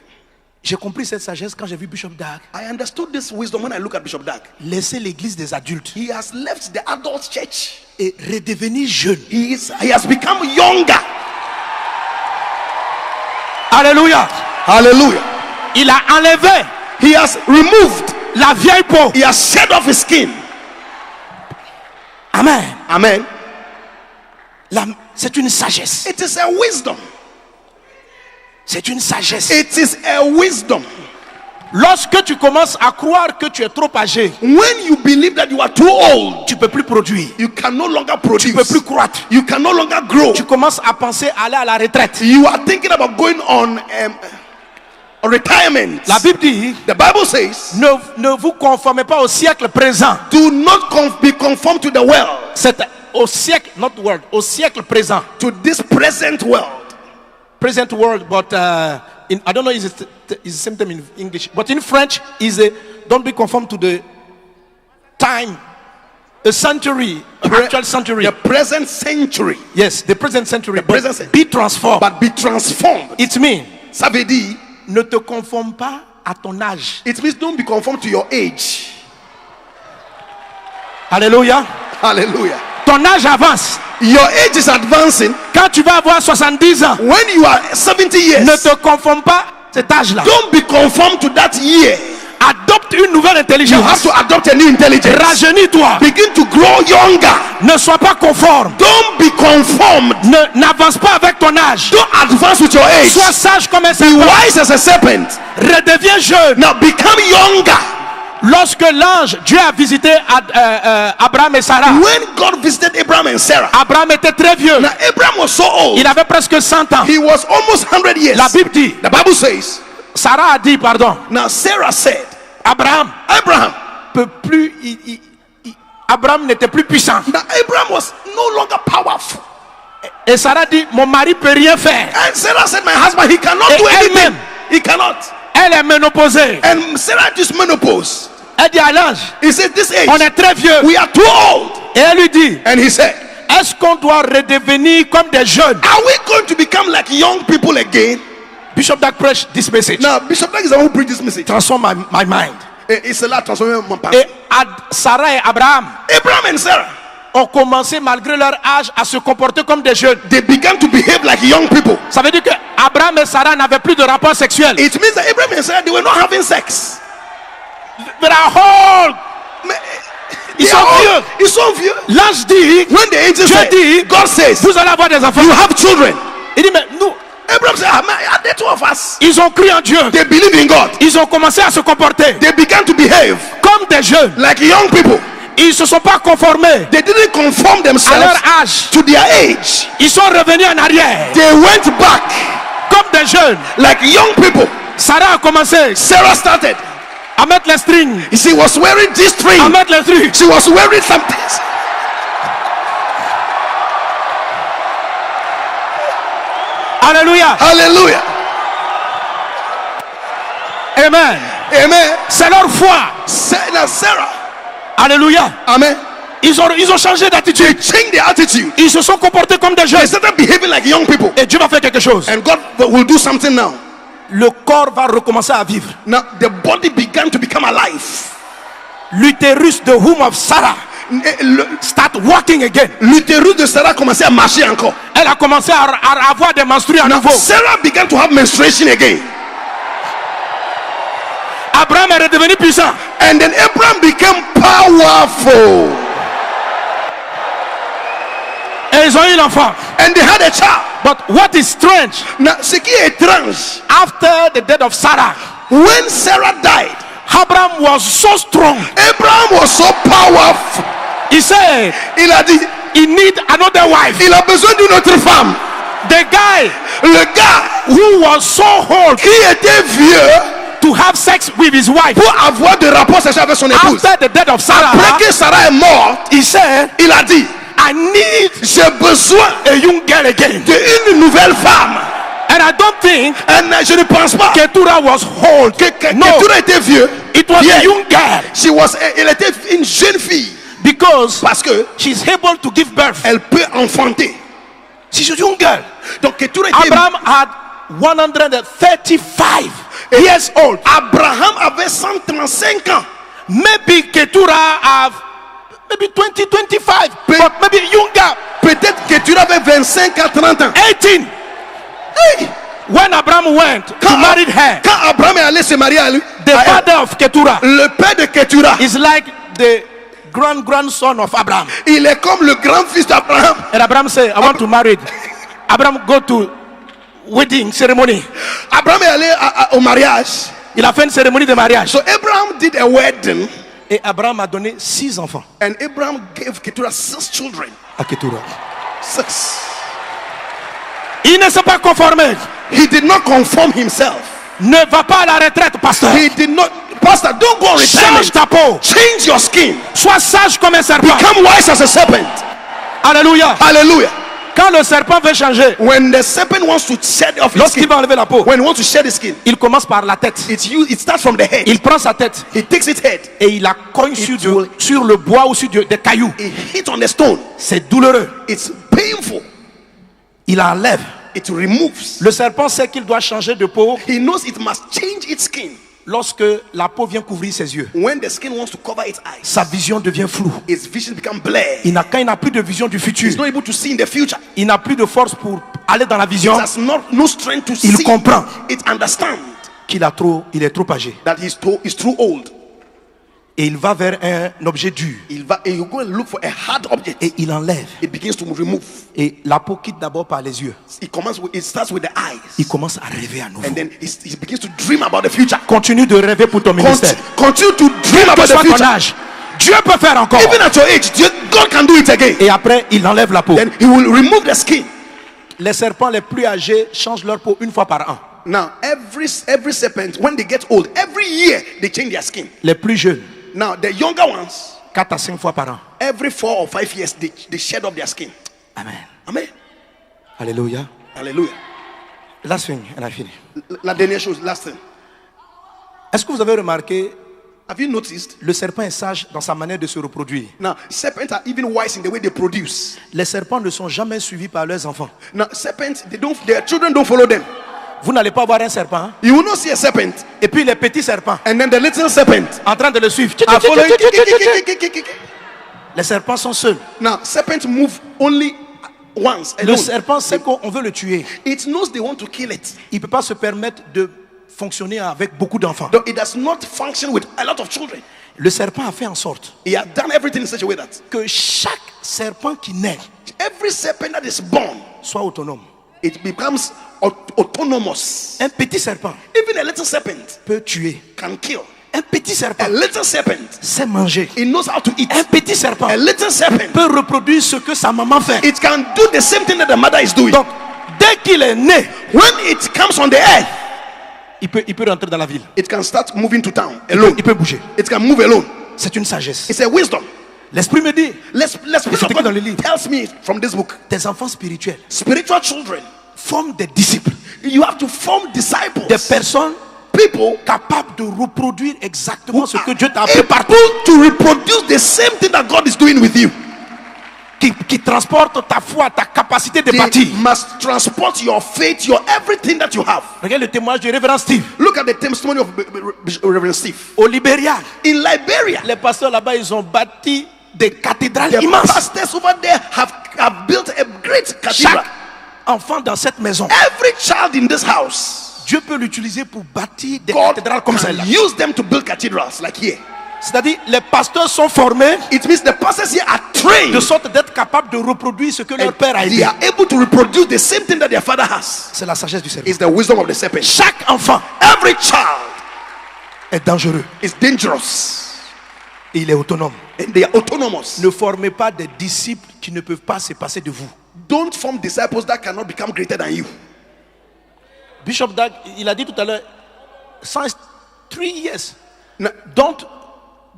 J'ai compris cette sagesse quand j'ai vu Bishop Dag I understood this wisdom when I look at Bishop Dag. laisser l'église des adultes He has left the adult church. et redevenir jeune. He has become younger. Alléluia. Hallelujah. Il a enlevé He has removed. la vieille peau. He has shed off his skin. Amen. Amen. C'est une sagesse. It is a wisdom. C'est une sagesse. It is a wisdom. Lorsque tu commences à croire que tu es trop âgé, When you believe that you are too old, tu peux plus produire. you can no longer Tu peux plus produce. croître. You can no longer grow. Tu commences à penser à aller à la retraite. You are thinking about going on retirement. La Bible dit, The Bible says, ne vous conformez pas au siècle présent. do not be conformed to the world, C'est au siècle, not world, au siècle présent. to this present world. Present world, but I don't know is the same term in English, but in French is don't be conformed to the time, a century, actual century. The present century, Yes, the present century. The present But be transformed. but be transformed. It means Ça veut dire, ne te conforme pas à ton âge. It means don't be conformed to your age. Alléluia. Hallelujah. Ton âge avance. Your age is advancing. Quand tu vas avoir 70 ans, When you are 70 years, ne te conforme pas à cet âge-là. don't be conformed to that year. Adopte une nouvelle You have intelligence. to adopt a new intelligence. Rajeunis-toi. Begin to grow younger. Ne sois pas conforme. Don't be conformed. N'avance pas avec ton âge. Don't advance with your age. Sois sage comme un Be serpent. wise as a serpent. Redeviens jeune. Now become younger. Lorsque l'ange, Dieu a visité Abraham et Sarah, When God visited Abraham and Sarah, Abraham était très vieux. now Abraham was so old. Il avait presque 100 ans. He was almost 100 years. La Bible dit, The Bible says, Sarah a dit, pardon, now Sarah said, Abraham Abraham. peut plus, Abraham n'était plus puissant. Now Abraham was no longer powerful. Et Sarah dit, mon mari peut rien faire. And Sarah said, my husband, he cannot Et do anything. elle-même. He cannot. Elle est ménopausée. And Sarah just menopause. Elle dit à l'ange, He said, this age, on est très vieux. we are too old. Et elle lui dit, And he said, est-ce qu'on doit redevenir comme des jeunes? are we going to become like young people again? Bishop Dag preached this message. Now, Bishop Dag is the one who preached this message. Transform my mind. It's a lot transforming my Et pastor. Sarah et Abraham Abraham and Sarah, ont commencé malgré leur âge à se comporter comme des jeunes. they began to behave like young people. Ça veut dire que Abraham et Sarah n'avaient plus de rapport sexuel. It means that Abraham and Sarah, they were not having sex. They are old. Ils sont vieux. Ils sont vieux. L'ange dit, When the angel Dieu said, dit, God says, vous allez avoir des enfants. you have children. Il dit, mais nous, Abraham said, the two of us, ils ont cru en Dieu. they believe in God. Ils ont commencé à se comporter They began to behave comme des jeunes. like young people. Ils ne se sont pas conformés They didn't conform à themselves leur âge. to their age. Ils sont revenus en arrière They went back comme des jeunes. like young people. Sarah a commencé Sarah started. à mettre les strings. She was wearing this À string. mettre les strings. She was wearing something. Alléluia. Hallelujah. Amen. Amen. C'est leur foi. Now Sarah. Alléluia. Amen. Ils ont changé They d'attitude. changed their attitude. Ils se sont comportés comme des They jeunes. started behaving like young people. Et Dieu va faire quelque chose. And God will do something now. Le corps va recommencer à vivre. Now the body began to become alive. L'utérus de womb of Sarah start walking again. L'utérus de Sarah commençait à marcher encore. Elle a commencé à avoir des menstrues à Now nouveau. Sarah began to have menstruation again. Abraham est redevenu puissant. And then Abraham became powerful. Et ils ont eu l'enfant. And they had a child. But what is strange, Now, ce qui est étrange, after the death of Sarah, when Sarah died, Abraham was so strong. Abraham was so powerful. He said Il a dit, he need another wife. il a besoin d'une autre femme. The guy Le gars who was so old qui était vieux to have sex with his wife pour avoir des rapports sexuels avec son épouse. after the death of Sarah, Après que Sarah est morte, he said, il a dit, I need j'ai besoin a young girl again. d'une nouvelle femme. And I don't think Et je ne pense pas Keturah was old. que No, Keturah était vieux. it was Yeah. a young girl Elle était une jeune fille. because Parce que she's able to give birth. elle peut enfanter. She's a young girl. Donc Keturah était Abraham had 135 years old. Abraham avait 135 ans. Maybe Keturah have maybe 20, 25, Pe- but maybe younger, Peut-être Keturah avait 25 à 30 ans. 18. Hey! When Abraham went to marry her, Quand Abraham est allé se marier à lui, the à elle, father of Keturah le père de Keturah, is like the grandson of Abraham. il est comme le grand-fils d'Abraham. And Abraham said, I want to marry. Abraham go to wedding ceremony. Abraham est allé au mariage. Il a fait une cérémonie de mariage. So Abraham did a wedding Et Abraham a donné 6 enfants and Abraham gave Keturah 6 children. à Keturah. 6. Il ne s'est pas conformé. He did not conform himself. Ne va pas à la retraite, pasteur. He did not. Pastor, don't go on Change retirement. ta peau. Change your skin. Sois sage comme un serpent. Become wise as a serpent. Alléluia. Hallelujah. Quand le serpent veut changer, When the serpent wants to shed off his lorsqu'il skin, va enlever la peau, when he wants to shed his skin, il commence par la tête. it starts from the head. Il prend sa tête He takes its head. et il la cogne sur le bois ou sur des cailloux. It hits on the stone. C'est douloureux. It's painful. Il enlève. it removes. Le serpent sait qu'il doit changer de peau He knows it must change its skin. lorsque la peau vient couvrir ses yeux. When the skin wants to cover its eyes, Sa vision devient floue. its vision becomes blurred. Quand il n'a plus de vision du futur, He's not able to see in the future. il n'a plus de force pour aller dans la It vision, has no strength to il see. comprend It understands il est trop âgé. that he's too old. Et il va vers un objet dur. You go and look for a hard object. Et il enlève. It begins to remove. Et la peau quitte d'abord par les yeux. It starts with the eyes. Il commence à rêver à nouveau. And then he begins to dream about the future. Continue de rêver pour ton ministère. Continue to dream about the Soit ton future. âge, Dieu peut faire encore. Even at your age, God can do it again. Et après, il enlève la peau. Then he will remove the skin. Les serpents les plus âgés changent leur peau une fois par an. Now, every serpent, when they get old, every year they change their skin. Les plus jeunes, Now, the younger ones, 4 à 5 fois par an. every 4 or 5 years, they shed off their skin. Amen. Amen. Alléluia. Hallelujah. Last thing, and I finish. La dernière chose, last thing. Est-ce que vous avez remarqué, Have you noticed? le serpent est sage dans sa manière de se reproduire. Now, serpents are even wise in the way they produce. Les serpents ne sont jamais suivis par leurs enfants. Now, serpents, their children don't follow them. Vous n'allez pas voir un serpent, hein? You will not see a serpent, Et puis les petits serpents and then the little serpent en train de le suivre. are following. Les serpents sont seuls. Now, serpents move only once Le alone. serpent sait qu'on veut le tuer. It knows they want to kill it. Il ne peut pas se permettre de fonctionner avec beaucoup d'enfants. Though it does not function with a lot of children. Le serpent a fait en sorte He has done everything in such a way that que chaque serpent qui naît every serpent that is born, soit autonome. it becomes autonomous. Un petit serpent Even a little serpent peut tuer. can kill. Un petit serpent A little serpent, sait manger. it knows how to eat. Un petit serpent A little serpent, peut reproduire ce que sa maman fait. it can do the same thing that the mother is doing. Donc, dès qu'il est né, When it comes on the earth, il peut rentrer dans la ville. it can start moving to town alone. Il peut bouger. It can move alone. C'est une sagesse. It's a wisdom. L'esprit me dit, Let's c'est écrit dans le livre. tells me from this book. tes enfants spirituels Spiritual children, forment des disciples. you have to form disciples. Des personnes People capables de reproduire exactement ce que are Dieu t'a appris partout. able to reproduce the same thing that God is doing with you. Qui transportent ta foi, ta capacité de They bâtir. must transport your faith, your everything that you have. Regarde le témoignage du révérend Steve. Look at the testimony of Reverend Steve. Au Libéria, In Liberia, les pasteurs là-bas, ils ont bâti des cathédrales the immenses. pastors over there have built a great cathedral. Chaque enfant dans cette maison, Every child in this house, Dieu peut l'utiliser pour bâtir des God cathédrales comme can celle-là. use them to build cathedrals like here. C'est-à-dire, les pasteurs sont formés It means the pastors here are trained. de sorte d'être capables de reproduire ce que leur And père a they été. are able to reproduce the same thing that their father has. C'est la sagesse du serpent. It's the wisdom of the serpent. Chaque enfant Every child est dangereux is dangerous et il est autonome. and they are autonomous. Ne formez pas des disciples qui ne peuvent pas se passer de vous. Don't form disciples that cannot become greater than you. Bishop Dag, il a dit tout à l'heure, since 3 years, Now, don't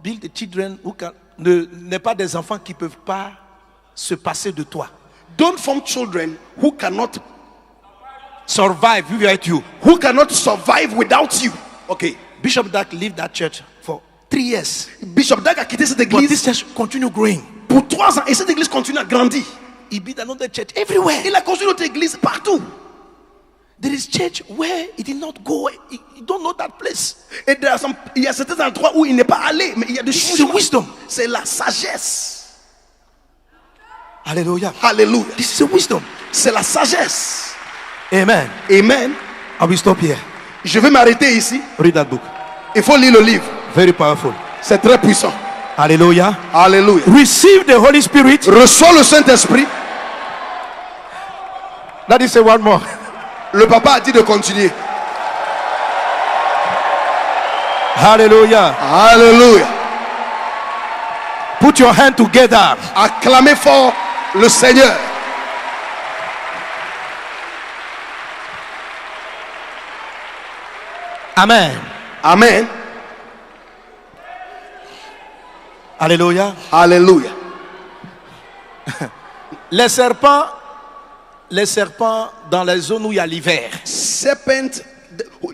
build the children who can, n'est pas des enfants qui peuvent pas se passer de toi. don't form children who cannot Survive without you. survive without you. Okay. Bishop Dag left that church for 3 years. Bishop Dag a quitté cette But this église church continue growing. pour 3 ans et cette église continue à grandir. He built another church everywhere. Il a construit notre église partout. There is church where he did not go. He don't know that place. Et il y a certains endroits où il n'est pas allé, mais il y a des This is changements. wisdom. C'est la sagesse. Hallelujah. Hallelujah. This is a wisdom. C'est la sagesse. Amen. Amen. I will stop here. Je vais m'arrêter ici. Read that book. Il faut lire le livre. Very powerful. C'est très puissant. Hallelujah. Alléluia. Receive the Holy Spirit. Reçois le Saint-Esprit. That is one more. Le papa a dit de continuer. Hallelujah. Alléluia. Put your hand together. Acclamez fort le Seigneur. Amen. Amen. Alléluia. Alléluia. Les serpents dans les zones où il y a l'hiver. Serpent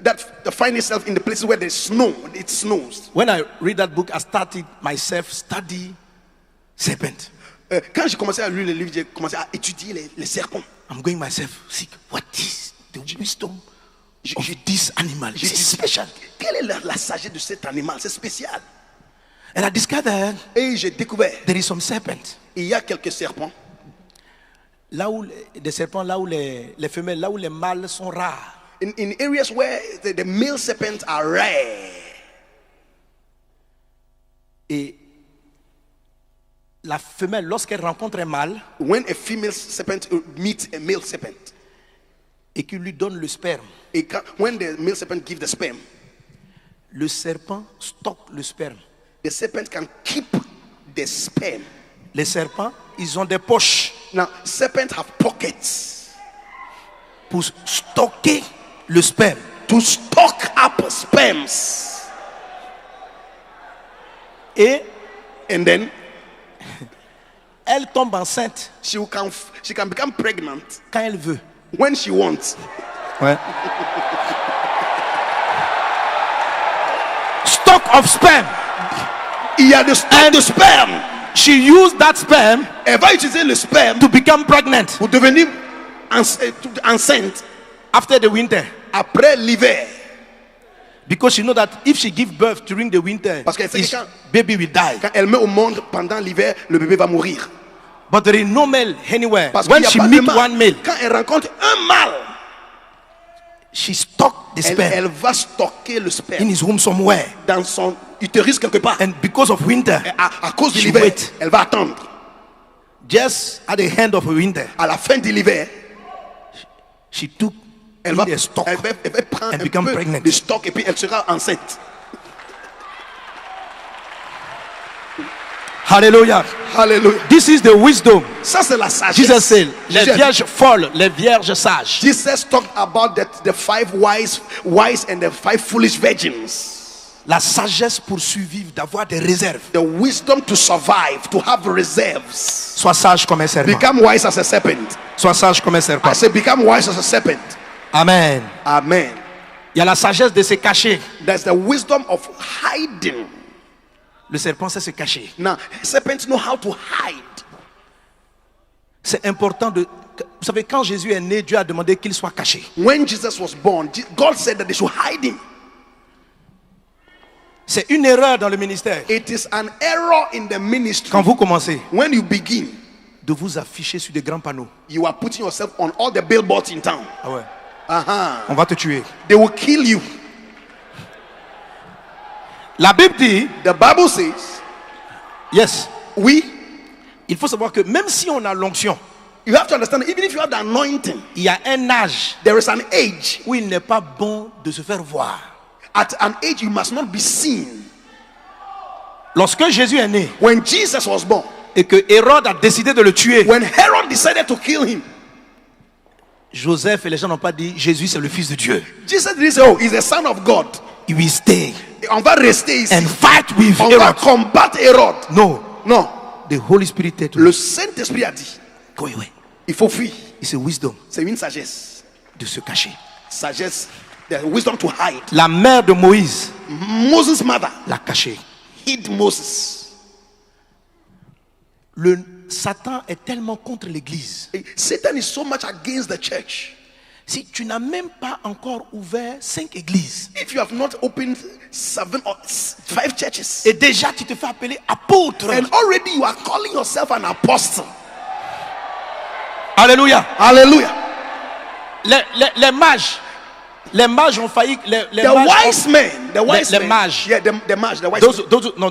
that find itself in the places where there's snow. It snows. When I read that book, I started myself study serpent. Quand j'ai commencé à lire le livre, j'ai commencé à étudier les serpents. I'm going myself sick. What is the wisdom of this animal? J'ai C'est dit, spécial. quelle est la sagesse de cet animal? C'est spécial. And I discovered Et j'ai découvert, there is some serpent. il y a quelques serpents. Là où des serpents, là où les femelles, là où les mâles sont rares. In areas where the male serpents are rare. Et la femelle, lorsqu'elle rencontre un mâle When a female serpent meets a male serpent, et qu'il lui donne le sperme, when the male serpent gives the sperm, le serpent stocke le sperme. the serpent can keep the sperm. Les serpents, ils ont des poches Now, serpents have pockets pour stocker le sperme. to stock up sperms. Et And then elle tombe enceinte she can become pregnant quand elle veut. when she wants. Ouais. Stock of sperm. Il y a de stock de sperme. She used that sperm Elle va utiliser le sperme to become pregnant pour devenir enceinte after the winter. après l'hiver. Because she know that if she give birth during the winter, Parce qu'elle sait que his quand- baby will die. Quand elle met au monde pendant l'hiver, le bébé va mourir. But there is no male anywhere. Parce When qu'il she n'y a pas de meet mâle. one male, Quand elle rencontre un mâle, she stock the sperm elle va stocker le in sperme his womb somewhere. dans son utérus quelque part. And because of winter, À cause de she l'hiver, wait. elle va attendre. just at the end of winter, À la fin de l'hiver, she took elle in va, the stock elle va prendre and un become peu pregnant. de stock et puis elle sera enceinte. Hallelujah. Alléluia. This is the wisdom. Ça c'est la sagesse. Jesus said, les Jésus- vierges folles, les vierges sages. Jesus talked about the 5 wise and the 5 foolish virgins. La sagesse pour survivre, d'avoir des réserves. The wisdom to survive, to have reserves. Sois sage comme un serpent. Become wise as a serpent. Sois sage comme un serpent. I say become wise as a serpent. Amen. Amen. Il y a la sagesse de se cacher. There's the wisdom of hiding. Le serpent sait se cacher. Now, serpents know how to hide. C'est important de... Vous savez, quand Jésus est né, Dieu a demandé qu'il soit caché. When Jesus was born, God said that they should hide him. C'est une erreur dans le ministère. It is an error in the ministry. Quand vous commencez When you begin, de vous afficher sur des grands panneaux. you are putting yourself on all the billboards in town. Ah ouais. Uh-huh. On va te tuer. They will kill you. La Bible dit, The Bible says, yes, we, il faut savoir que même si on a l'onction, you have to understand, even if you have the anointing, il y a un âge there is an age. où il n'est pas bon de se faire voir. At an age, you must not be seen. Lorsque Jésus est né When Jesus was born, et que Hérode a décidé de le tuer, when Herod decided to kill him, Joseph et les gens n'ont pas dit Jésus c'est le fils de Dieu. Jesus didn't say, oh, he's the son of God. He will stay On va rester ici. and fight with On va Herod. combattre Hérode. No, Non. the Holy Spirit said to Le him, Saint-Esprit a dit, go away. il faut fuir. It's a wisdom C'est une sagesse. de se cacher. Sagesse, the wisdom to hide. La mère de Moïse Moses' mother l'a caché. hid Moses. Le Satan est tellement contre l'église. Satan is so much against the church. Si tu n'as même pas encore ouvert 5 églises If you have not opened 7 or 5 churches, et déjà tu te fais appeler apôtre. and already you are calling yourself an apostle. Alléluia. Hallelujah. Les mages ont failli. Les The mages wise men, the wise les men, mages. yeah, the mage, the wise those who, no,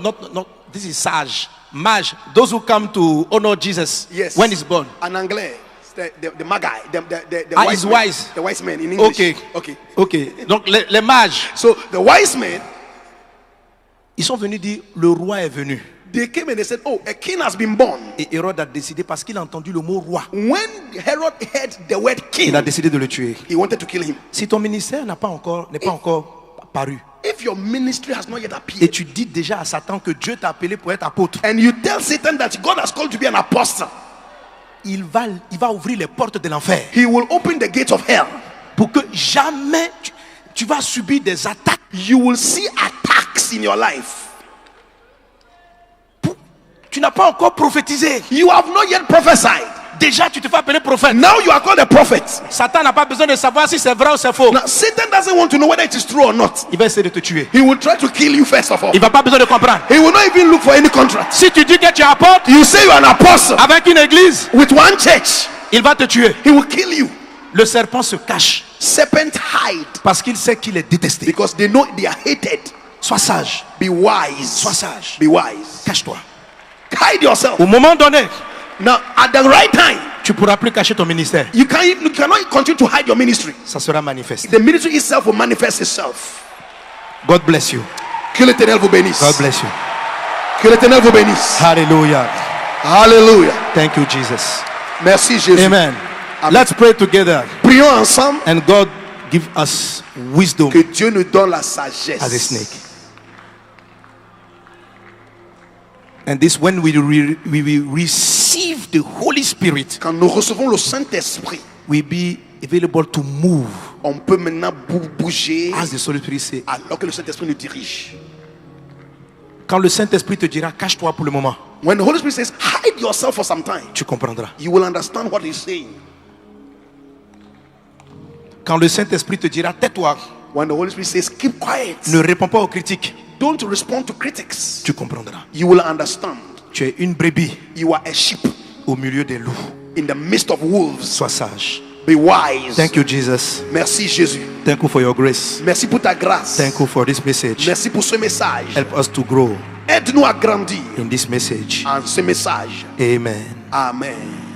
this is sage. Mage, those who come to honor Jesus yes, when he's born. En anglais, the magi, the Ah, wise he's men, wise. the wise men in English. Ok. Donc les mages, So the wise men, ils sont venus dire le roi est venu. they came and they said, oh, a king has been born. Et Hérode a décidé parce qu'il a entendu le mot roi. When Herod heard the word king, Il a décidé de le tuer. he wanted to kill him. Si ton ministère n'est pas encore paru If your ministry has not yet et appeared, tu dis déjà à Satan que Dieu t'a appelé pour être apôtre, and you tell Satan that God has called you to be an apostle, il va ouvrir les portes de l'enfer he will open the gates of hell. pour que jamais tu vas subir des attaques. You will see attacks in your life. Tu n'as pas encore prophétisé. You have not yet prophesied. déjà tu te fais appeler prophète. Now you are called a prophet. Satan n'a pas besoin de savoir si c'est vrai ou c'est faux. Now Satan doesn't want to know whether it is true or not. Il va essayer de te tuer. He will try to kill you first of all. Il va pas besoin de comprendre. He will not even look for any contract. Si tu dis que tu es apôtre You say you are an apostle avec une église, with one church, il va te tuer. he will kill you. Le serpent se cache Serpent hide parce qu'il sait qu'il est détesté. because they know they are hated. Sois sage, Be wise. sois sage. Be wise. Cache-toi. Hide yourself. Au moment donné, Now, at the right time, tu pourras plus cacher ton ministère. you cannot continue to hide your ministry. Ça sera manifeste. The ministry itself will manifest itself. God bless you. Que l'Éternel vous bénisse. God bless you. Que l'Éternel vous bénisse. Hallelujah. Hallelujah. Thank you, Jesus. Merci Jésus. Amen. Amen. Let's pray together Prions ensemble and God give us wisdom que Dieu nous donne la sagesse. as a snake. And this when we will receive the Holy Spirit, Quand nous recevons le Saint-Esprit, we'll be available to move on peut maintenant bouger as the Holy Spirit says. alors que le Saint-Esprit nous dirige. Quand le Saint-Esprit te dira cache-toi pour le moment, When the Holy Spirit says, hide yourself for some time, tu comprendras. you will understand what he's saying. Quand le Saint-Esprit te dira tais-toi, When the Holy Spirit says, keep quiet, ne réponds pas aux critiques, don't respond to critics, tu comprendras. you will understand. Tu es une brebis You are a sheep au milieu des loups. in the midst of wolves. Sois sage. Be wise. Thank you, Jesus. Merci Jésus. Thank you for your grace. Merci pour ta grâce. Thank you for this message. Merci pour ce message. Help us to grow Aide-nous à grandir in this message. en ce message. Amen. Amen.